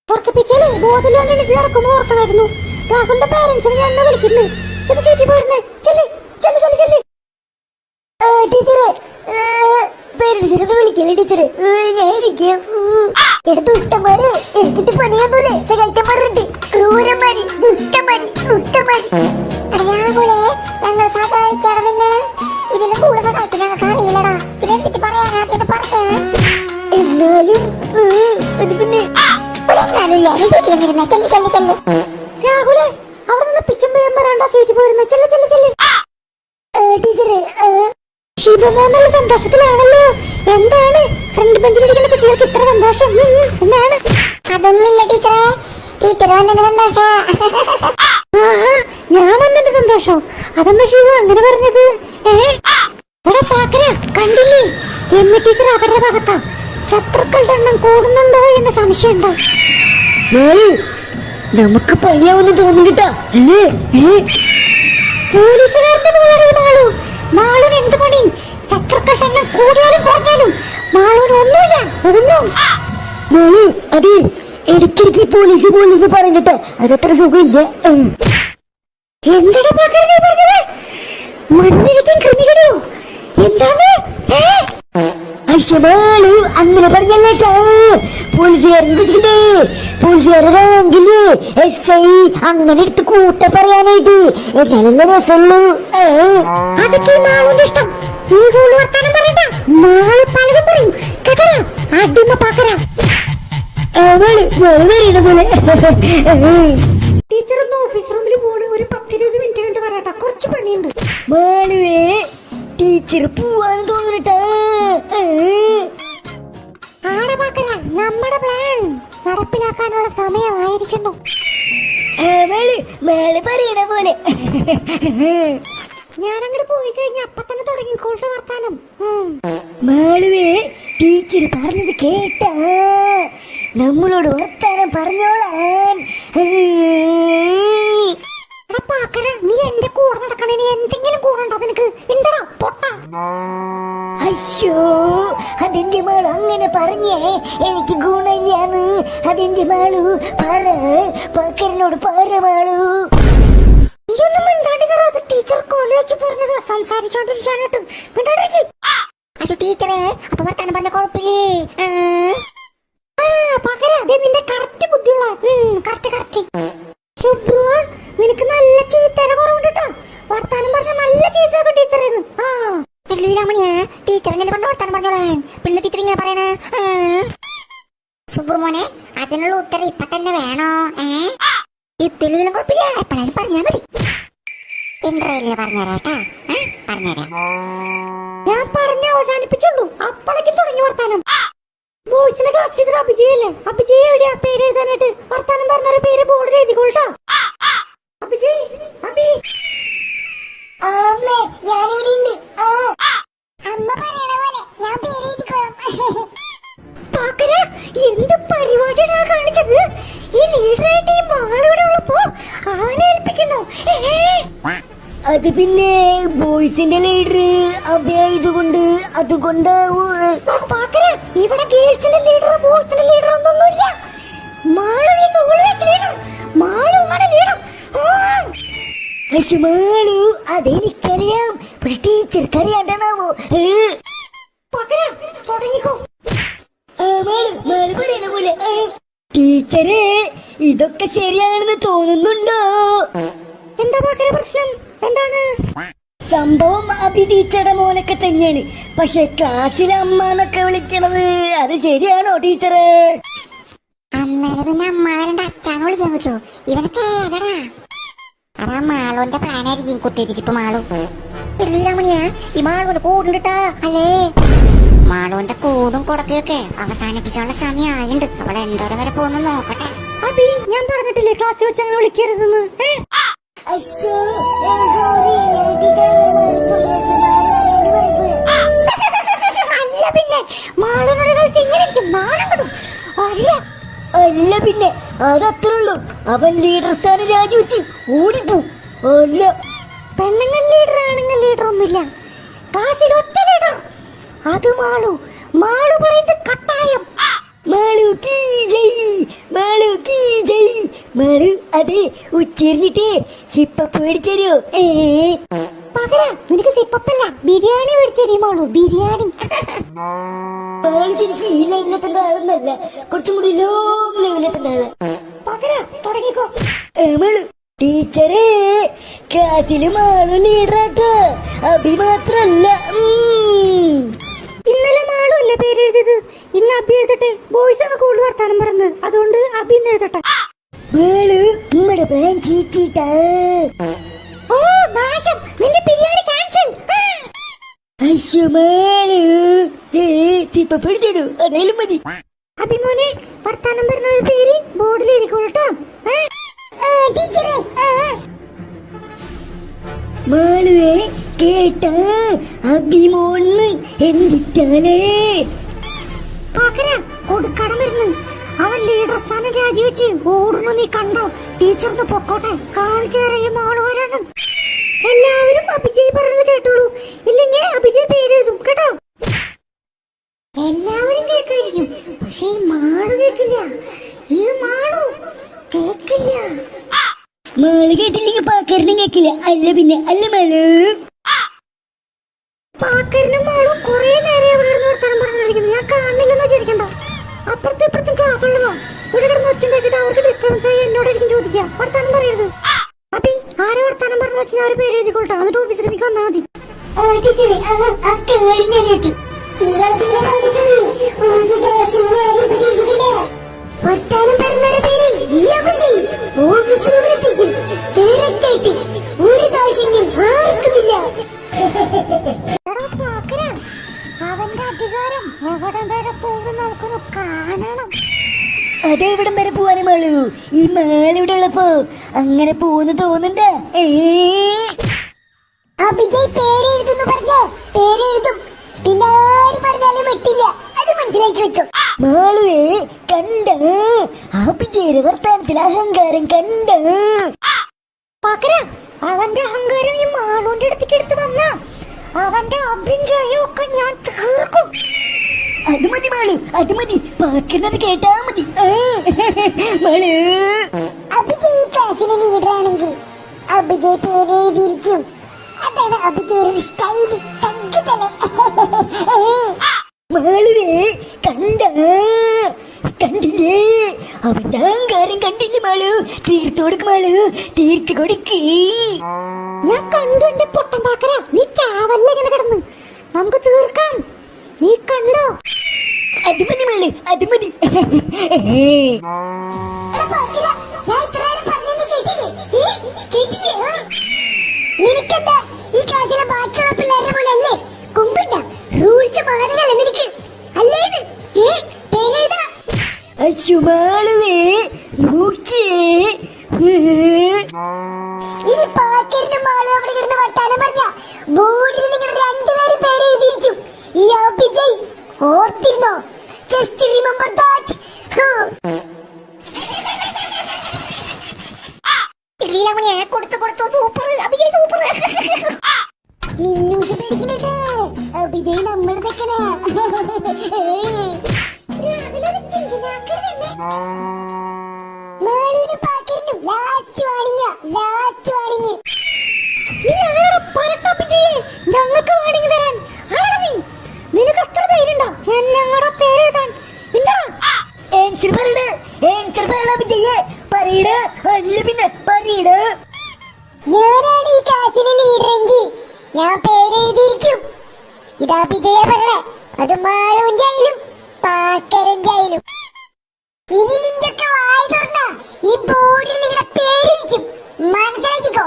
ഉറക്കപ്പിച്ചാലേ ബോധമില്ലാണ്ട് എനിക്ക് നടക്കുമ്പോ ഓർക്കണമായിരുന്നു. രാഹുലിന്റെ പാരന്റ്സിനെ ഞാൻ വിളിക്കുന്നു. സീറ്റിൽ പോയിരുന്നേ. ചെല്ലി. ടീച്ചറെ, പേരൻസിനൊന്ന് വിളിക്കല്ലേ ടീച്ചറെ? ഞാൻ ഇരിക്കാം. എടുത്തു ഇഷ്ടമാരെ എനിക്കിട്ട് പണിയൊന്നുമില്ലേ? സഹായിച്ചമാരുണ്ട്. ക്രൂരന്മാരി, ദുഷ്ടന്മാരി. രാഹുലെ, ഞങ്ങൾ സഹായിക്കണം നിന്നെ. ഇതിന് കൂടുതൽ സഹായിക്കാൻ ഞങ്ങൾക്ക് അറിയില്ലടാ. പിന്നെ എന്നിട്ട് പറയാനാദ്യം പറഞ്ഞേ. എന്നാലും അത് പിന്നെ രാഹുലെ, അവിടെ നിന്ന് പിച്ചും പേയും വരാണ്ട, സീറ്റ് പോയിരുന്ന. ചെല്ല്. ടീച്ചറെ, ശിവമോന്നുള്ള സന്തോഷത്തിലാണല്ലോ. എന്താണ് ഫ്രണ്ട് ബെഞ്ചിലിരിക്കുന്ന കുട്ടികൾക്ക് ഇത്ര സന്തോഷം? എന്താണ്? അതൊന്നുമില്ല ടീച്ചറെ, ടീച്ചർ വന്നതിന് സന്തോഷം. ഞാൻ വന്നതിന്റെ സന്തോഷം? അതെന്താ ശിവ അങ്ങനെ പറഞ്ഞത്? കണ്ടില്ലേ, എമ്മി ടീച്ചർ അവരുടെ ഭാഗത്താ. ശത്രുക്കളുടെ എണ്ണം കൂടുന്നുണ്ടോ എന്ന് സംശയമുണ്ടോ? നമുക്ക് പണിയാവുന്ന തോന്നുന്നിട്ടാ അല്ലേ? പോലീസുകാരുടെ മാളുവിന് എന്ത് പണി? ശത്രുക്കളുടെ എണ്ണം കൂടിയാലും കുറഞ്ഞാലും മാളുവിന് ഒന്നുമില്ല. അതെ, ഇടയ്ക്കിടയ്ക്ക് പോലീസ് പറഞ്ഞിട്ട് അതത്ര സുഖമില്ല. എന്താണ് പറഞ്ഞത്? മണ്ണിരിക്കും കൃമികളോ? എന്താണ്? അയ്യമാളു അങ്ങനെ പറഞ്ഞല്ലേട്ടാ. പോലീസുകാരെങ്കില് SI അങ്ങനെ എടുത്ത് കൂട്ട പറയാനായിട്ട് നല്ല രസമുള്ളൂ. അതൊക്കെ മാളുവിന്റെ ഇഷ്ടം. ഈ കൂള് വർത്താനം പറയണ്ട. മാള് പലതും പറയും കേട്ടടാ. അടിമ പാക്കരാ. പോലെ ടീച്ചർ ഒന്ന് ഓഫീസ് റൂമിൽ പോണ്. ഒരു 10-20 മിനിറ്റ് കഴിഞ്ഞിട്ട് വരാട്ടാ, കുറച്ച് പണിയുണ്ട്. മാളുവേ, ടീച്ചർ പോവാന്ന് തോന്നിട്ടാ. ആടെ പാക്കര, നമ്മുടെ പ്ലാൻ നടപ്പിലാക്കാനുള്ള സമയമായിരിക്കുന്നു. പറയണ പോലെ ഞാനങ്ങോട്ട് പോയി കഴിഞ്ഞ അപ്പൊ തന്നെ തുടങ്ങിക്കോളുടെ വർത്താനം. മാളുവേ, ടീച്ചർ പറഞ്ഞത് കേട്ടാ? നമ്മളോട് വർത്താനം പറഞ്ഞോളാൻ. പാക്കര, നീ എന്റെ കൂടെ നടക്കണേ. എന്തെങ്കിലും കൂടെ ഉണ്ടോ നിനക്ക്? ഉണ്ടോ പൊട്ട? അയ്യോ, അതെന്റെ മാളു അങ്ങനെ പറഞ്ഞേ എനിക്ക് ഗുണമില്ലാന്ന്. അതെന്റെ മാളു പറ, പാക്കരനോട് പറ മാളു. ടീച്ചർ കോളിയാക്കി പറഞ്ഞത് സംസാരിച്ചോണ്ടിരിക്കാനായിട്ട്. അത് ടീച്ചറെ, അപ്പൊ വർത്താനം പറഞ്ഞ കുഴപ്പമില്ലേ? പകരം അതെ നിന്റെ കറക്റ്റ് ബുദ്ധിയുള്ള. കറക്റ്റ്. സുബ്രു, നിനക്ക് നല്ല ചീത്തര കുറവുണ്ട് കേട്ടോ. വർത്താനം തന്നെ വേണോ? ഇപ്പില്ലെങ്കിലും കുഴപ്പമില്ല, എപ്പോഴാലും പറഞ്ഞാ മതി. ഇന്റർവ്യൂവിന് പറഞ്ഞുതരാട്ടാ. പറഞ്ഞുതരാം. ഞാൻ പറഞ്ഞ അവസാനിപ്പിച്ചുള്ളൂ, അപ്പോഴേക്കും തുടങ്ങി വർത്താനം. ബോയ്സിന്റെ ക്ലാസ് ടീച്ചർ അഭിജയല്ലേ? അഭിജയ് എവിടെയാ പേര് എഴുതാനായിട്ട്? വർത്താനം പറഞ്ഞൊരു പേര് ബോർഡിൽ എഴുതിക്കോളട്ടാ. അഭിജയ്, അഭി. എന്ത് പരിപാടിയാ കാണിച്ചത്? ഈ ലീഡറായിട്ട് ഈ മാളിവിടെ ഉള്ളപ്പോ അവനെ ഏൽപ്പിക്കുന്നു. അത് പിന്നെ ബോയ്സിന്റെ ലീഡർ അഭയായതുകൊണ്ട് ഇവിടെ ഗേൾസിന്റെ ലീഡർ ബോയ്സിന്റെ ലീഡർ ഒന്നൊന്നുമില്ല. Malu is always leader. മാളുവാണ് ലീഡർ. പക്ഷെ മാളു അതെനിക്കറിയാം, പക്ഷെ ടീച്ചർക്ക് അറിയാണ്ടാവോ? തുടങ്ങിക്കോ. മാളു പറയുന്ന പോലെ ടീച്ചറെ ഇതൊക്കെ ശരിയാണെന്ന് തോന്നുന്നുണ്ടോ? എന്താ പാക്കര പ്രശ്നം? എന്താണ് സംഭവം? അഭി ടീച്ചറുടെ മോനൊക്കെ തന്നെയാണ്, പക്ഷെ ക്ലാസ്സിൽ അമ്മന്നൊക്കെ വിളിക്കണത് അത് ശരിയാണോ ടീച്ചറെ? അമ്മേനെ പിന്നെ അമ്മാവന്റെ അച്ഛാന്ന് വിളിക്കാൻ പറ്റുമോ? ഇവനൊക്കെ ഏതടാ? അതാ മാളുവിന്റെ പ്ലാനായിരിക്കും. കുത്തിരിപ്പ് മാളു ഇല്ല മണിയാ. ഈ മാളുവിന്റെ കൂടുണ്ടിട്ടാ അല്ലേ? മാളുവിന്റെ കൂടും കൊടുക്കൊക്കെ അവസാനിപ്പിക്കാനുള്ള സമയമായിട്ടുണ്ട്. അവൾ എന്തോരം വരെ പോകുന്നു നോക്കട്ടെ. അഭി, ഞാൻ പറഞ്ഞിട്ടില്ലേ ക്ലാസ്സിൽ വെച്ച് അങ്ങനെ വിളിക്കരുതെന്ന്? അല്ല പിന്നെ മാളുവിനോട് കളിച്ച് ഇങ്ങനെ നാണം കിട്ടും. അല്ല പിന്നെ അതത്രേ ഉള്ളൂ. അവൻ ലീഡർ സ്ഥാനം രാജിവെച്ച് ഓടിപ്പോ. അല്ല, പെണ്ണുങ്ങൾ ലീഡർ ആണുങ്ങൾ ലീഡർ ഒന്നുമില്ല. ക്ലാസ്സിൽ ഒറ്റ ലീഡർ, അത് മാളു. മാളു പറയുന്നത് കട്ടായം. മാളു കീ ജയ്, മാളു കീ ജയ്. മാളു അതെ ഉച്ചരിഞ്ഞിട്ടേ സിപ്പപ്പ് മേടിച്ചോ? പകരം നിനക്ക് സിപ്പപ്പല്ല ബിരിയാണി മേടിച്ചേ മാളു. ബിരിയാണി. മാളു ശരിക്കും ഈ ലെവലിലെത്തേണ്ട ആളൊന്നല്ല, കുറച്ചും കൂടി ലോ ലെവലിലെത്തേണ്ട ആള്. പകരം തുടങ്ങിക്കോ. മാളു ടീച്ചറെ ക്ലാസ്സില് മാളു ലീഡറാട്ടോ, അഭി മാത്രല്ല. ഇന്നലെ മാളു അല്ലേ പേര് എഴുതിയത്? ഇന്ന് അഭി എഴുതട്ടെ. ബോയ്സ് ആണ് കൂടുതൽ വർത്താനം പറഞ്ഞത്, അതുകൊണ്ട് അഭി ഇന്ന് എഴുതട്ടെ. മാളു നമ്മുടെ പ്ലാൻ ചീറ്റിട്ടാ. ഓ നാശം, നിന്റെ ബിരിയാണി ക്യാൻസൽ. മാളു സിപ്പപ്പ് മേടിച്ചോ? അതേലും മതി. അഭിമോനെ വർത്താനം പറഞ്ഞ ഒരു പേര് ബോർഡിൽ എഴുതിക്കോളട്ടോ. മാളുവേ കേട്ട അഭിമോന്ന് എന്തിട്ടാലേ? കൊടുക്കണം വരുന്നു. അവൻ ലീഡർ സ്ഥാനം രാജിവെച്ച് ഓടുന്നു. നീ കണ്ടോ? ടീച്ചറിന് പൊക്കോട്ടെ, കാണിച്ചു തരയും ആളോരാന്നും. എല്ലാവരും അഭിജയ് പറയുന്നത് കേട്ടോളൂ, ഇല്ലെങ്കിൽ അഭിജയ് പേരെഴുതും കേട്ടോ. എല്ലാവരും കേൾക്കായിരിക്കും, പക്ഷെ ഈ മാളു കേൾക്കില്ല. ഈ മാളു കേൾക്കില്ല. മാള് കേട്ടില്ലെങ്കിൽ പാക്കരനും കേക്കില്ല. അല്ല പിന്നെ അല്ല മാളു. പാക്കരനും മാളും കൊറേ നേരം ഇവിടെ ഇരുന്ന് വർത്താനം പറഞ്ഞിരിക്കുന്നു. ഞാൻ കാണില്ലെന്ന് വിചാരിക്കണ്ട. അപ്പുറത്തെ ഇപ്പുറത്തും ക്ലാസ് ഉള്ളതോ? ഇവിടെ കിടന്ന് ഒച്ചുണ്ടാക്കിട്ട് അവർക്ക് ഡിസ്റ്റർബൻസ് ആയി എന്നോടായിരിക്കും ചോദിക്കുക. വർത്താനം പറയരുത്. അപ്പി ആരെ വർത്താനം പറഞ്ഞു വെച്ചാൽ ഞാൻ ഒരു പേര് എഴുതിക്കൊള്ളട്ടെ, എന്നിട്ട് ഓഫീസിലേക്ക് വന്നാൽ മതി. വർത്താനം പറഞ്ഞ പേര് ഓഫീസിലെത്തിക്കും. ഒരു താല്പര്യം ആർക്കുമില്ല. അവന്റെ അധികാരം എവിടെ വരെ പോകും നമുക്കൊന്ന് കാണണം. അതെവിടം വരെ പോവാനും മാളു? ഈ മാളിവിടെ ഉള്ളപ്പോ അങ്ങനെ പോന്ന് തോന്നണ്ട. അഭിജയ് പേരെഴുതുന്നു പറഞ്ഞ പേരെഴുതും. പിന്നെ ആര് പറഞ്ഞാലും വെട്ടില്ല, അത് മനസ്സിലാക്കി വെച്ചു. മാളുവേ കണ്ട അഭിജയുടെ വർത്താനത്തിൽ അഹങ്കാരം കണ്ട. അവന്റെ അഹങ്കാരം ഈ മാളുവിന്റെ അടുത്തേക്ക് എടുത്ത് വന്ന അവന്റെ അഭിജയും ഒക്കെ ഞാൻ തീർക്കും. അത് മതി മാളു, അത് മതി. പാക്കുന്നത് കേട്ടാ മതി. മാളു അഭിജയ് ക്ലാസ്സിലെ ലീഡർ ആണെങ്കിൽ അഭിജയ് പേര് എഴുതിയിരിക്കും. അതാണ് അഭിജയുടെ സ്റ്റൈല്. മാളുവേ കണ്ട കണ്ടില്ലേ? അവന്റെ അഹങ്കാരം കണ്ടില്ലേ മാളു? തീർത്തു കൊടുക്ക് മാളു, തീർത്ത് കൊടുക്ക്. ഞാൻ കണ്ടു എന്റെ പൊട്ടൻ പാക്കര. നീ ചാവല്ല ഇങ്ങനെ കിടന്ന്, നമുക്ക് തീർക്കാം. നീ കണ്ടോ? അത് മതി മേള്, അത് മതി. എടാ പാക്കിര, ഞാൻ ഇത്രയേരം പറഞ്ഞെന്ന് കേട്ടില്ലേ? കേട്ടില്ലേ? നിനക്കെന്താ ഈ ക്ലാസ്സിലെ ബാക്കിയുള്ള പിള്ളേരുടെ പോലെ അല്ലേ? കുമ്പിട്ട റൂൾസ് മാറുകയല്ലേ നിനക്ക്? അല്ലേ ഇത്? പേരെഴുതാ. അശുമാളുവേ നോക്കിയേ. ഇനി പാക്കറിനും മാളും അവിടെ കിടന്ന് വർത്താനം പറഞ്ഞ ബോർഡിൽ നിങ്ങൾ രണ്ടുപേരും പേര് എഴുതിയിരിക്കും. ഈ അഭിജയ് ഓർത്തിരുന്നോ? Just remember that. കൊടുത്തു സൂപ്പർ അഭിജയ്, സൂപ്പർ. നിന്നൂസ് പേടിക്കണത് അഭിജയ് നമ്മുടെ തെക്കനാ. മാളൂരും പാക്കറിനും ലാസ്റ്റ് വാണിങ്ങ, ലാസ്റ്റ് വാണിങ്. നീ ആരോടാ പറക്കപ്പിച്ചേ ഞങ്ങൾക്ക് വാണിങ് തരാൻ? ആരാ നീ? നിനക്ക് അത്ര ധൈര്യണ്ടോ ഞങ്ങളുടെ പേരെഴുതാൻ? ആൻസർ പറയണ, ആൻസർ പറയണ വിജയെ പറയണ. അല്ല പിന്നെ പറയണ. ഞാനാണ് ഈ ക്ലാസ്സിലെ ലീഡറെങ്കിൽ ഞാൻ പേരെഴുതിയിരിക്കും. ഇതാ വിജയ പറഞ്ഞേ, അത് മാളൂന്റെ ആയാലും പാക്കരന്റെ ആയാലും. ഇനി നിന്റെ ഒക്കെ വായി തുറന്ന ഈ ബോർഡിൽ നിങ്ങളുടെ പേരിരിക്കും, മനസ്സിലാക്കിക്കോ.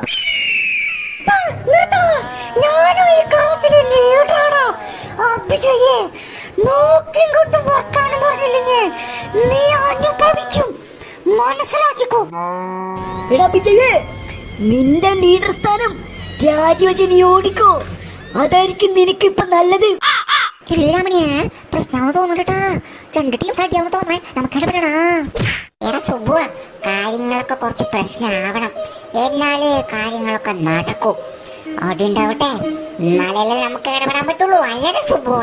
ഞാനും ഈ ക്ലാസ്സിലെ ലീഡറാണോ? അഭിഷേകേ നോക്കിയും കൊണ്ട് വർത്താനം പറഞ്ഞില്ലെങ്കിൽ നീ അനുഭവിക്കും, മനസ്സിലാക്കിക്കോ. എടാ വിജയെ, നിന്റെ ലീഡർ സ്ഥാനം രാജിവെച്ച് നീ ഓടിക്കോ. അതായിരിക്കും നിനക്കിപ്പൊ നല്ലത്. കിള്ളിരാമണിയെ പ്രശ്നമാണെന്ന് തോന്നുന്നുണ്ടാ. രണ്ടു ടീം സടിയാവുന്ന തോന്നേ, നമുക്ക് ഇടപെടണ. എടാ സുബുവ, കാര്യങ്ങളൊക്കെ കുറച്ച് പ്രശ്നമാവണം, എന്നാലേ കാര്യങ്ങളൊക്കെ നടക്കൂ. അവിടെ ഉണ്ടാവട്ടെ, എന്നാലല്ലേ നമുക്ക് ഇടപെടാൻ പറ്റുള്ളൂ. അല്ലട സുബുവ.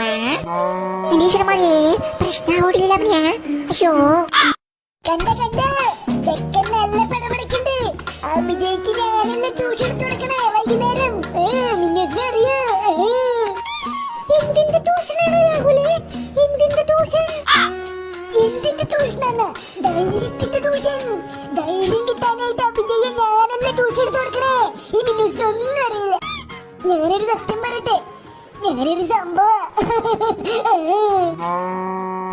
ഇനീശ്വരമണി പ്രശ്നമാവൂടില്ല. അയ്യോ കണ്ട ചെക്കൻ നല്ല പടപടക്കുണ്ട്. അഭിജയ്ക്ക് ഞാനല്ലേ ട്യൂഷൻ എടുത്തു കൊടുക്കണേ വൈകുന്നേരം. നിങ്ങൾക്ക് അറിയോ? എന്തിന്റെ ട്യൂഷനാണ് രാഹുലേ? എന്തിന്റെ ട്യൂഷൻ? എന്തിന്റെ ട്യൂഷനാണ്? ധൈര്യത്തിന്റെ ട്യൂഷൻ. ധൈര്യം കിട്ടാനായിട്ട് അഭിജയെ ഞാനല്ലേ ട്യൂഷൻ എടുത്തു കൊടുക്കണേ. ഈ മിന്നൂസിനൊന്നും അറിയില്ല. ഞാനൊരു സത്യം പറയട്ടെ, ഞാനൊരു സംഭവം.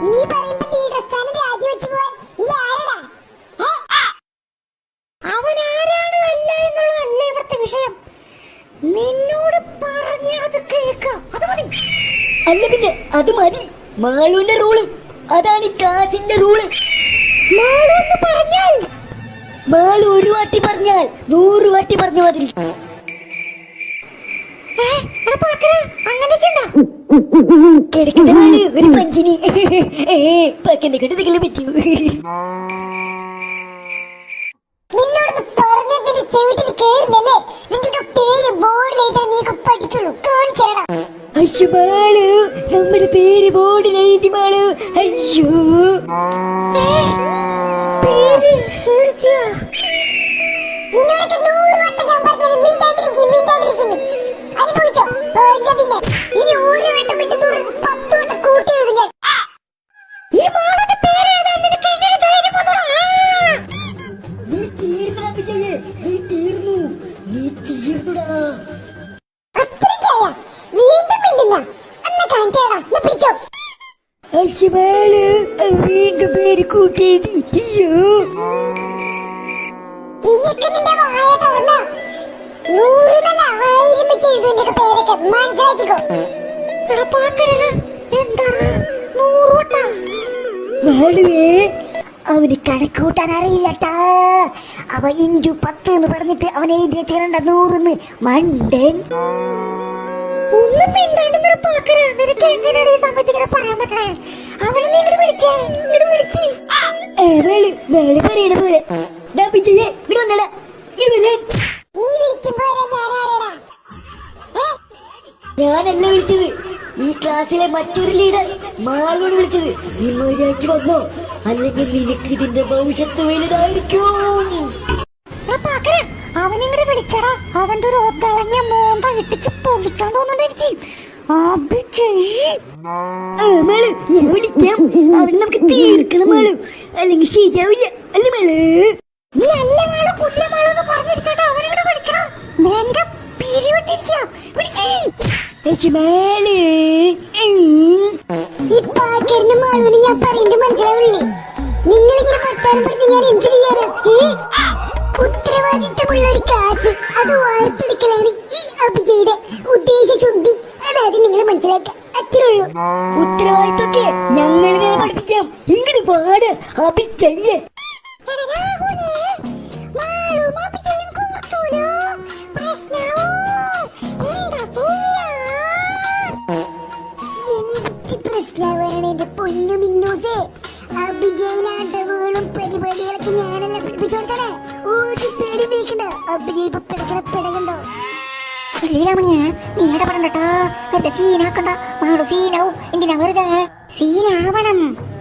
നീ പറയുമ്പോ ലീഡർ സ്ഥാനം രാജിവെച്ചു പോവാൻ നീ ആരടാ? അവൻ ആരാണ് അല്ല എന്നുള്ളതല്ല ഇവിടുത്തെ വിഷയം. നിന്നോട് പറഞ്ഞത് കേൾക്കാം, അത് മതി. അല്ല പിന്നെ അത് മതി. മാളൂന്റെ റൂള് അതാണ്, ഈ ക്ലാസിന്റെ റൂള്. മാളു എന്ന് പറഞ്ഞാൽ മാളു ഒരു വാട്ടി പറഞ്ഞാൽ 100 വാട്ടി പറഞ്ഞ മാതിരി. കിടക്കട്ടെ മാള്, ഒരു പഞ്ചിനി. പക്കന്റെ കിട്ടതെങ്കിലും പറ്റൂ. നിന്നോട് പറഞ്ഞതിന്റെ ചെവിട്ടിൽ കേറില്ലല്ലേ? നിന്റെ പേര് ബോർഡിൽ എഴുതാൻ നീ പഠിച്ചുള്ളൂ. കാണിച്ചേടാ. അയ്യോ നമ്മുടെ പേര് ബോർഡിൽ എഴുതി മാളു. അയ്യോ പേര് എഴുതിയോ? നിന്നോടൊക്കെ 100 വട്ടം ഞാൻ പറഞ്ഞത് മിണ്ടാണ്ടിരിക്കുന്നു. അനുഭവിച്ചോ? പിന്നെ ഇനി 1 വട്ടം വിട്ടു 10 വട്ടം കൂട്ടി എഴുതും ഞാൻ. ഈ മോളുടെ പേര് എഴുതാൻ നിനക്ക് എങ്ങനെ ധൈര്യം വന്നോടാ? നീ തീർന്നു വിജയേ, നീ തീർന്നു, നീ തീർന്നുടാ. അത്രയ്ക്കായ വീണ്ടും മിണ്ടുന്ന അന്ന് കാണിച്ചേടാ. പിടിച്ചോ. അശ്വമാള് വീണ്ടും പേര് കൂട്ടിയത്. അയ്യോ ഇനിയൊക്കെ നിന്റെ വായ തുറന്ന 100 1000 വെച്ച് എഴുതും നിന്റെ പേരൊക്കെ, മനസ്സിലാക്കിക്കോ. എന്താണ് 100 വട്ടാ? മാളുവേ, അവന് കണക്ക് കൂട്ടാൻ അറിയില്ലട്ടാ. അവ ഇൻറ്റു 10 എന്ന് പറഞ്ഞിട്ട് അവൻ എഴുതി വെച്ചിരണ്ട 100 മണ്ടൻ. ഒന്നും മിണ്ടാണ്ട് പാക്കര. നിനക്ക് എങ്ങനെയാണ് ഈ സമയത്ത് ഇങ്ങനെ പറയാൻ പറ്റണേ? അവനെ നീ ഇങ്ങോട്ട് വിളിച്ചേ, ഇങ്ങോട്ട് വിളിക്ക്. വേള് വേള് പറയണ പോലെ. വിജയെ ഇവിടെ വന്നടാ, ഇവിടെ വന്നേ. നീ വിളിക്കുമ്പോ ഞാനാരടാ? ഞാനല്ല വിളിച്ചത്, ഈ ക്ലാസ്സിലെ മറ്റൊരു ലീഡർ മാളോട് വിളിച്ചത്. നീ മര്യാദ വന്നോ, അല്ലെങ്കിൽ നിനക്ക് ഇതിന്റെ ഭവിഷ്യത്ത് വലുതായിരിക്കും. അവനിങ്ങോട്ട് വിളിച്ചടാ. അവന്റെ ഒരു കളഞ്ഞ മോന്ത ഇട്ടിച്ച് പൊളിച്ചാൻ തോന്നുന്നുണ്ട് എനിക്ക്. മാളു ഞാൻ വിളിക്കാം, അവിടെ നമുക്ക് തീർക്കണം മാളു, അല്ലെങ്കിൽ ശരിയാവില്ല. അല്ല മാളു? നീ അല്ല മാളു കുല്ല മാളു എന്ന് പറഞ്ഞിരിക്കട്ടെ. അവനിങ്ങോട്ട് വിളിക്കണം. എന്റെ പിരിവിട്ടിരിക്കാം. മാളു പാക്കറിനും ആളുകളും ഞാൻ പറയുന്നത് മനസ്സിലാവില്ലേ? നിങ്ങളിങ്ങനെ വർത്താനം പറഞ്ഞ് ഞാൻ എന്ത് ചെയ്യാനാ? ഉത്തരവാദിത്തമുള്ള ഒരു ക്ലാസ് അത് വാർത്തെടുക്കലാണ് ഈ അഭിജയുടെ ഉദ്ദേശശുദ്ധി. അതായത് നിങ്ങൾ മനസ്സിലാക്കുക, അത്രേ ഉള്ളൂ. ഉത്തരവാദിത്തമൊക്കെ ഞങ്ങൾ പഠിപ്പിക്കാം. ഇങ്ങോട്ട് പാട് അഭിജയ്യെ. എന്റെ പൊന്നു മിന്നൂസേ, അഭിജയനാട്ടവുകളും പരിപാടികളൊക്കെ ഞാനെല്ലാം പഠിപ്പിച്ചോടത്തേ. ഒരു പേടി നീക്കണ്ട. അഭിജയ് ഇപ്പൊ പിടക്കണ പിടകണ്ടോ? ലീലാമണിയാ, നീ ഇടപെടണ്ടോ? എന്റെ സീനാക്കണ്ട. മാളു സീനാവും. എന്തിനാ വെറുതെ? സീനാവണം,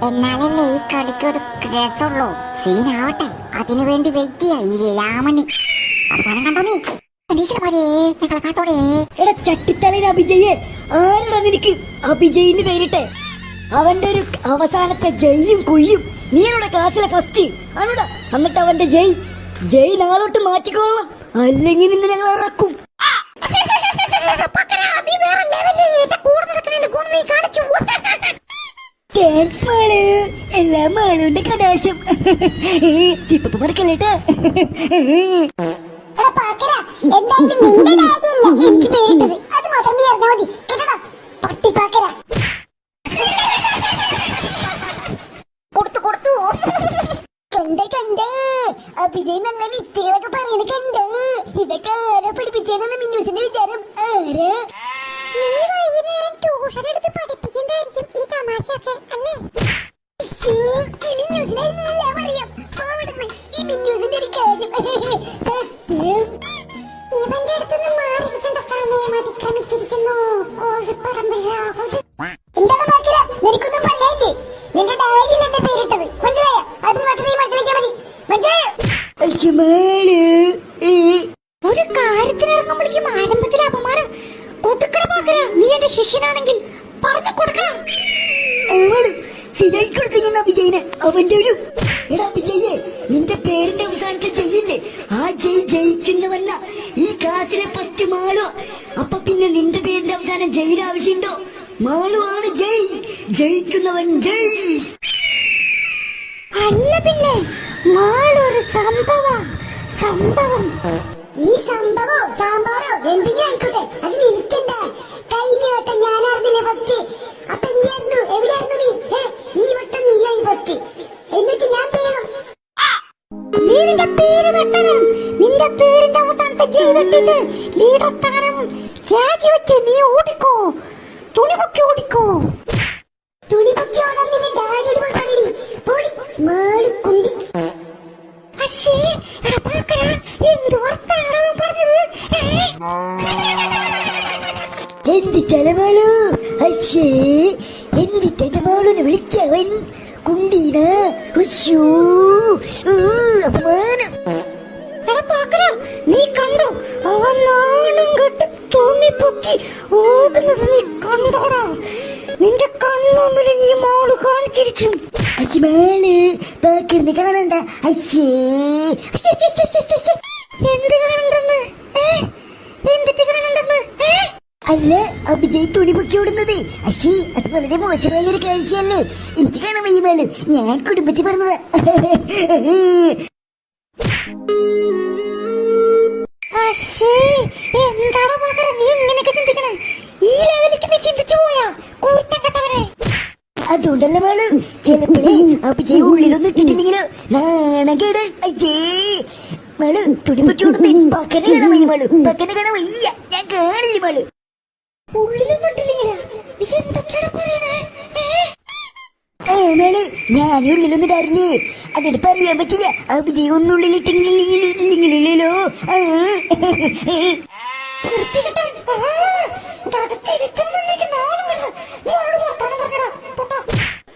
എന്നാലല്ലേ ഈ കളിക്കൊരു രസമുള്ളൂ. സീനാവട്ടെ, അതിനു വേണ്ടി വെയിറ്റ് ചെയ്യാ ഈ ലീലാമണി. അവസാനം കണ്ടോ നീ? എടാ ചട്ടിത്തലയിൽ അഭിജയെ, ആരടാ നിനക്ക് അഭിജയിന് പേരിട്ടെ? അവന്റെ ഒരു അവസാനത്തെ ജയ്യും കുയ്യും. നീയുടെ ക്ലാസ്സിലെ ഫസ്റ്റ് ആണോടാ? എന്നിട്ട് അവന്റെ ജയ് നാളോട്ട് മാറ്റിക്കൊള്ളണം, അല്ലെങ്കിൽ നിന്നെ ഞങ്ങൾ ഇറക്കും. താങ്ക്സ് മാള്, എല്ലാം മാളുവിന്റെ കടാശം. ഇപ്പൊ മറക്കല്ലേട്ടാ. എന്തായാലും നിന്റെ കാര്യമല്ല എനിക്ക് പേരിട്ടത്, അത് മാത്രം നീ അറിഞ്ഞാൽ മതി കേട്ടോ പട്ടിപ്പാക്കര. കൊടുത്തു കണ്ട അഭിജയ് നല്ല വിത്തുകളൊക്കെ പറയണ കണ്ട്. ഇതൊക്കെ ആരാ പഠിപ്പിച്ചതെന്ന് മിന്നൂസിന്റെ വിചാരം? ആരാ? നീ വൈകുന്നേരം ട്യൂഷൻ എടുത്ത് പഠിപ്പിക്കുന്നതായിരിക്കും ഈ തമാശയൊക്കെ അല്ലേ? ഈ മിന്നൂസിനെ എല്ലാം അറിയാം. ഈ മിന്നൂസിന്റെ ഒരു കാര്യം സത്യം. ഇവന്റെ അടുത്തുനിന്ന് മാറിയിരിക്കേണ്ട സമയം അതിക്രമിച്ചിരിക്കുന്നു. എന്താണ് നോക്കില്ല, നിനക്കൊന്നും പറയാനില്ലേ? നിന്റെ ഡയറിയിൽ എന്റെ പേരിട്ടത് മനസ്സിലായ? അത് മാത്രം നീ മനസ്സിലാക്കിയാൽ മതി. ഒരു കാര്യത്തിനിറങ്ങുമ്പോഴേക്കും ആരംഭത്തിലെ അപമാനം കൊതുക്കണ പാക്കര. നീ എന്റെ ശിഷ്യനാണെങ്കിൽ പറഞ്ഞു കൊടുക്കണം. ശരിയായി കൊടുക്കുന്ന അഭിജയിനെ. അവന്റെ ഒരു അഭിജയെ, നിന്റെ പേരിന്റെ അവസാനത്തെ ജയില്ലേ? ആ ജയിക്കുന്നവല്ല ഈ ക്ലാസ്സിലെ ഫസ്റ്റ് മാളു. അപ്പൊ പിന്നെ നിന്റെ പേരിന്റെ അവസാനം ജയിയുടെ ആവശ്യമുണ്ടോ? മാളു ആണ് ജയിക്കുന്നവൻ ജയ്. അല്ല പിന്നെ മാളൊരു സംഭവം. നീ സംഭവോ സാമ്പാറോ എന്തെങ്കിലും ആയിക്കോട്ടെ, അതിന് ഇരിക്കണ്ട. കഴിഞ്ഞ വട്ടം ഞാൻ അറിഞ്ഞില്ലേ ഫസ്റ്റ്? അപ്പൊ എന്തായിരുന്നു? എവിടെയായിരുന്നു നീ? ഈ വട്ടം നീയായി ഫസ്റ്റ്. എന്നിട്ട് ഞാൻ പേരും നീ നിന്റെ പേര് വെട്ടണം. നിന്റെ പേരിന്റെ അവസാനത്തെ ജയ് വെട്ടിട്ട് ലീഡർ സ്ഥാനം രാജിവെച്ച് നീ ഓടിക്കോ. തുണിപൊക്കി ഓടിക്കോ. തുണിപൊക്കി ഓടാൻ നിന്റെ ഡാഡിയോട് പറയടി. പോടി മാളിക്കുണ്ടി. എന്ത് വർത്താനാണ് പറഞ്ഞത്? എന്തിട്ടല മാളു? എന്തിട്ടെ മാളുനെ വിളിച്ചവൻ കുണ്ടീന. അപമാനം. നീ കണ്ടോ? അവൻ നാണം കെട്ട് തോന്നിപ്പൊക്കി ഓടുന്നത് നീ കണ്ടോടാ? നിന്റെ കണ്ണുമ്പിൽ നീ മോള് കാണിച്ചിരിക്കും. അച്ഛമാള് പാക്കറിനെ കാണണ്ട. എന്ത് കാണണ്ടെന്ന്? എന്തിട്ട് കാണണ്ടെന്ന്? അല്ല, അഭിജയ് തുണി പൊക്കി ഓടുന്നത്. അത് വളരെ മോശമായ ഒരു കാഴ്ചയല്ലേ? എനിക്ക് കാണാൻ വയ്യ മാളു. ഞാൻ കുടുംബത്തിൽ പറഞ്ഞതാ. എന്താണ് പകരം നീ ഇങ്ങനെയൊക്കെ ചിന്തിക്കണേ? ഈ ലെവലിലേക്ക് നീ ചിന്തിച്ചു പോയാ കൂർത്തക്കട്ടവരെ. അതുകൊണ്ടല്ല മാളു, ചിലപ്പോഴേ അഭിജയ് ഉള്ളിലൊന്നും ഇട്ടിട്ടില്ലെങ്കിലോ നാണകേട്. മാളു തുണി പൊക്കി ഓടുന്നത് പക്കനെ കാണാൻ വയ്യ മാളു. പക്കനെ കാണാൻ വയ്യ. ഞാൻ കാണില്ല മാളു. ഉള്ളിലൊന്നും ഇട്ടില്ലെങ്കിലാ? നീ എന്തൊക്കെയാണ് പറയണേ? മാളു, ഞാൻ ഉള്ളിലൊന്നും ഇടാറില്ലേ? അതിന് പറയാൻ പറ്റില്ല. അഭിജയ് ഒന്നുള്ളിലിട്ടില്ലെങ്കിലോ.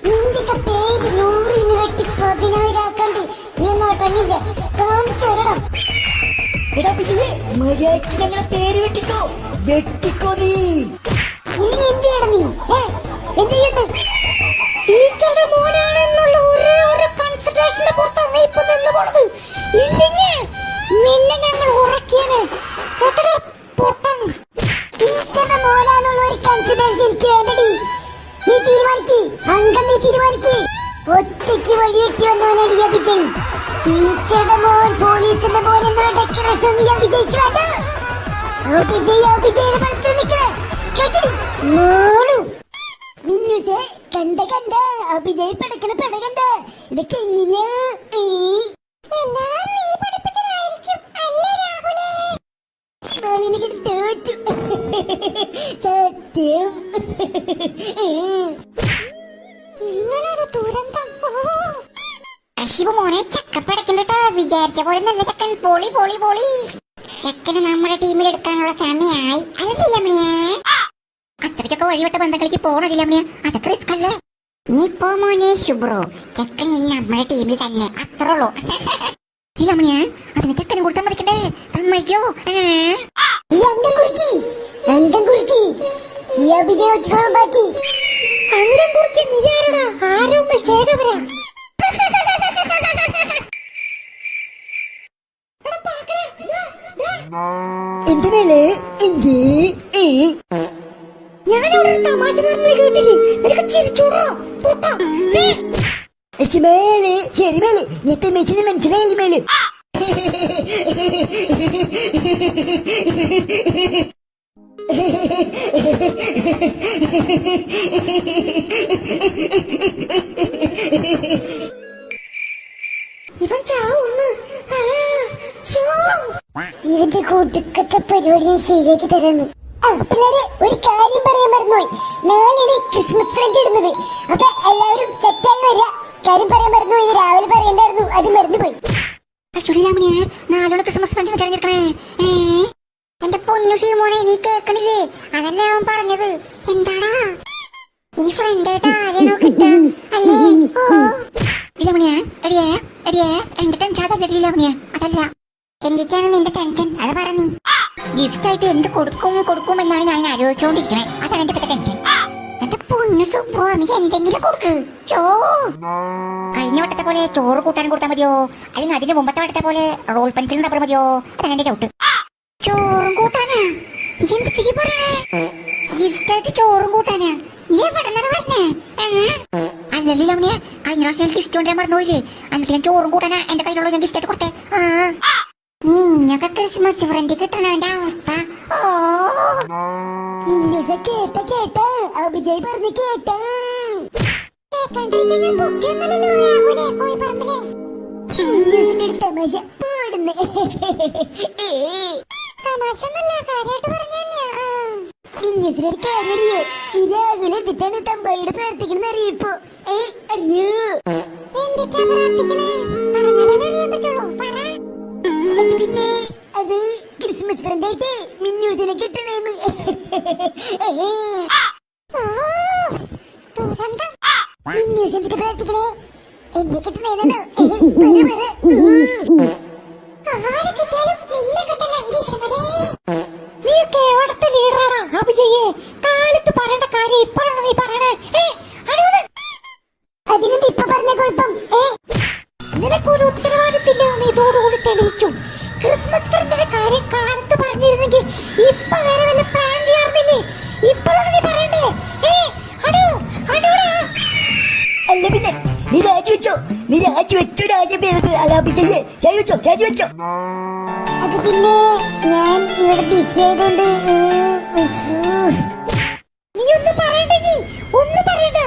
നിന്റെ പേര് 100 വെട്ടി 10,000 നീ നോട്ടങ്ങില്ല കാണിച്ചേരടാ. എടാ വിജയെ, മര്യാദയ്ക്ക് ഞങ്ങളെ പേര് വെട്ടിക്കോ. നീ എന്ത് ചെയ്യണം? നീ എന്ത് ചെയ്യുന്നു? ടീച്ചറുടെ മോനാണെന്നുള്ള ഒരേ ഒരു കൺസിഡറേഷന്റെ പുറത്താണ് ഇപ്പൊ നിന്ന് പോണത്. ഇല്ലെങ്കിൽ നിന്നെ ഞങ്ങൾ ഉറക്കിയാണ് കേട്ടോ. ടീച്ചറുടെ മോനാന്നുള്ള ഒരു കൺസിഡറേഷൻ എനിക്ക് വേണ്ടടി. നീ തീരുമാനിക്ക്. അംഗം നീ തീരുമാനിക്ക്. ഒറ്റയ്ക്ക് വഴിവെട്ടി വന്നവനാണ് ഈ അഭിജയ്. ടീച്ചറുടെ മോൻ പോലീസിന്റെ മോൻ എന്നുള്ള ഡെക്കറേഷൻ നീ വിജയിച്ചു വേണ്ട. അഭിജയുടെ മനസ്സിൽ നിൽക്കണേ കേട്ടടി മോളു. മിന്നുസേ കണ്ട അഭിജയ് പിടക്കണ പിടകണ്ട. ഇതൊക്കെ എങ്ങനെയാ? നീ പഠിപ്പിച്ചതായിരിക്കും അല്ലേ രാഹുലേ? തോറ്റു സത്യം. ഇങ്ങനൊരു ദുരന്തം. മോനെ ചക്കപ്പടക്കണ്ടോ? വിചാരിച്ച പോലെ നല്ല ചക്കൻ. പൊളി പൊളി പൊളി. ചക്കന് നമ്മുടെ ടീമിൽ എടുക്കാനുള്ള സമയമായി അല്ലേ രമണിയെ? അത്രയ്ക്കൊക്കെ വഴിവിട്ട ബന്ധങ്ങളിലേക്ക് പോകണില്ല രമണിയ. അതൊക്കെ റിസ്ക് അല്ലേ? നീ പോ മോനെ ശുബ്രോ. ചക്കൻ ഇനി നമ്മുടെ ടീമിൽ തന്നെ. അത്രേ ഉള്ളൂ. രമണിയ അതിന് ചക്കനും കൊടുത്താൽ മതിക്കണ്ടേ? സമ്മതിക്കോ? അംഗം കുറുക്കി ഈ അഭിജയോളം ബാക്കി. അംഗം കുറുക്കി നീ ആരടാ? ആരും ചെയ്തവരാ. എന്ത് മേലെ എന്ത് ഞാനവിടെ തമാശ പറഞ്ഞത് കേട്ടില്ലേ? നിനക്ക് ചിരിച്ചോടാ പൊട്ടാ. മേല് ശരി മേല് ഞെട്ടി മെച്ചിന് മനസ്സിലായി മേല്. ഇവൻ ചാവുന്നു. ഇവന്റെ കൂട്ടുകത്തെ പരിപാടി ശരിയാക്കി തരുന്നു. പിള്ളേരെ ഒരു കാര്യം പറയാൻ മറന്നുപോയി. നാളെ ക്രിസ്മസ് ഫ്രണ്ട് ഇടുന്നത്. അപ്പൊ എല്ലാവരും സെറ്റായി വരിക. കാര്യം പറയാൻ മറന്നുപോയി. രാവിലെ പറയണ്ടായിരുന്നു, അത് മറന്നുപോയി. നാലോടെ ക്രിസ്മസ് ഫ്രണ്ട് തിരഞ്ഞെടുക്കണേ. എന്റെ പൊന്നു ശിവമോനെ നീ കേക്കണില്ലേ? അതന്നെ അവൻ പറഞ്ഞത്. എന്താടാ ഇനി ഫ്രണ്ടായിട്ട് ആരെയാണോ കിട്ടുക അല്ലേ? എന്റെ ടെൻഷൻ അതല്ല. അതല്ല എന്തിട്ടാണ് നിന്റെ ടെൻഷൻ? അത് പറഞ്ഞു. ഗിഫ്റ്റ് ആയിട്ട് എന്ത് കൊടുക്കും എന്നാണ് ഞാൻ ആലോചിച്ചോണ്ടിരിക്കണേ. അതാണ് എന്റെ ടെൻഷൻ. എന്റെ പൊന്നു സുബ്ബോ നീ എന്തെങ്കിലും കൊടുക്ക്. കഴിഞ്ഞ വട്ടത്തെ പോലെ ചോറ് കൂട്ടാൻ കൊടുത്താൽ മതിയോ? അല്ലെങ്കിൽ അതിന് മുമ്പത്തെ വട്ടത്തെ പോലെ റോൾ പെൻസിലും റബ്ബർ മതിയോ? അതാണ് എന്റെ ഡൗട്ട്. ചോറും കൂട്ടാനാ? എന്തൊക്കെ പറയണേ? ഗിഫ്റ്റ് ആയിട്ട് ചോറും കൂട്ടാനാ? നീ എവിടെ നിന്നാണ് പറഞ്ഞേ? അല്ലല്ലേ അവനെ കഴിഞ്ഞ പ്രാവശ്യം ഗിഫ്റ്റ് കൊണ്ടുവരാൻ മറന്നുപോയില്ലേ? എന്നിട്ട് ഞാൻ ചോറും കൂട്ടാനാ എന്റെ കയ്യിലുള്ള ഞാൻ ഗിഫ്റ്റ് ആയിട്ട് കൊടുത്തേ. നിങ്ങക്ക് ക്രിസ്മസ് ഫ്രണ്ട് കിട്ടണ അവസ്ഥ. കേട്ട അഭിജയ് പറഞ്ഞ് കേട്ട തമാശ പാടുന്നേ. തമാശ കാര്യമായിട്ട് പറഞ്ഞോ? കാര്യറിയോ? ഈ രാഹുൽ എന്നിട്ടാണ് തമ്പായിയുടെ പ്രാർത്ഥിക്കണെന്ന് അറിയിപ്പോ. അറിയോ എന്തൊക്കെയാ പ്രാർത്ഥിക്കണേ? പറഞ്ഞാലേ അറിയാൻ പറ്റുള്ളൂ. പറ. പിന്നെ അത് ക്രിസ്മസ് ഫ്രണ്ടായിട്ട് മിന്നൂസിനെ കിട്ടണേന്ന്. മിന്നൂസ് എന്തിട്ട് പ്രാർത്ഥിക്കണേ? എന്നെ കിട്ടണേന്ന്. ആരെ കിട്ടിയാലും നിന്നെ കിട്ടില്ല. നീയൊക്കെ എവിടത്തെ ലീഡറാടാ അഭിജയെ? കാലത്ത് പറയേണ്ട കാര്യം ഇപ്പോഴാണ് നീ പറയണേ. അതിനെന്ത് ഇപ്പൊ പറഞ്ഞ കുഴപ്പം? നിനക്കൊരു ഉത്തരവാദിത്തില്ല. നീ ഇതോടുകൂടി തെളിയിച്ചു. ക്രിസ്മസ് ഫ്രണ്ടിന്റെ കാര്യം കാലത്ത് പറഞ്ഞിരുന്നെങ്കിൽ ഇപ്പൊ വേറെ വല്ല പ്ലാൻ ചെയ്യാറുന്നില്ലേ? ഇപ്പോഴാണ് നീ പറയണ്ടേ? അല്ല പിന്നെ നീ രാജിവെച്ചോ? രാജിവെച്ചോ. അത് പിന്നെ ഞാൻ ഇവിടെ ബിസി ആയതുകൊണ്ട്. നീ ഒന്നും പറയണ്ട.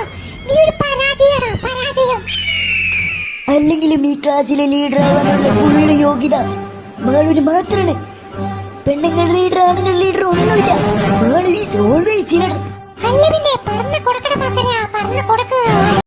നീ ഒരു പരാതിയാടാ. പരാതിയം. അല്ലെങ്കിലും ഈ ക്ലാസ്സിലെ ലീഡർ ആവാനുള്ള ഫുള്ള് യോഗ്യത മാളൂര് മാത്രാണ്. പെണ്ണുങ്ങൾ ലീഡർ ആണുങ്ങൾ ലീഡർ ഒന്നുമില്ല. Malu is always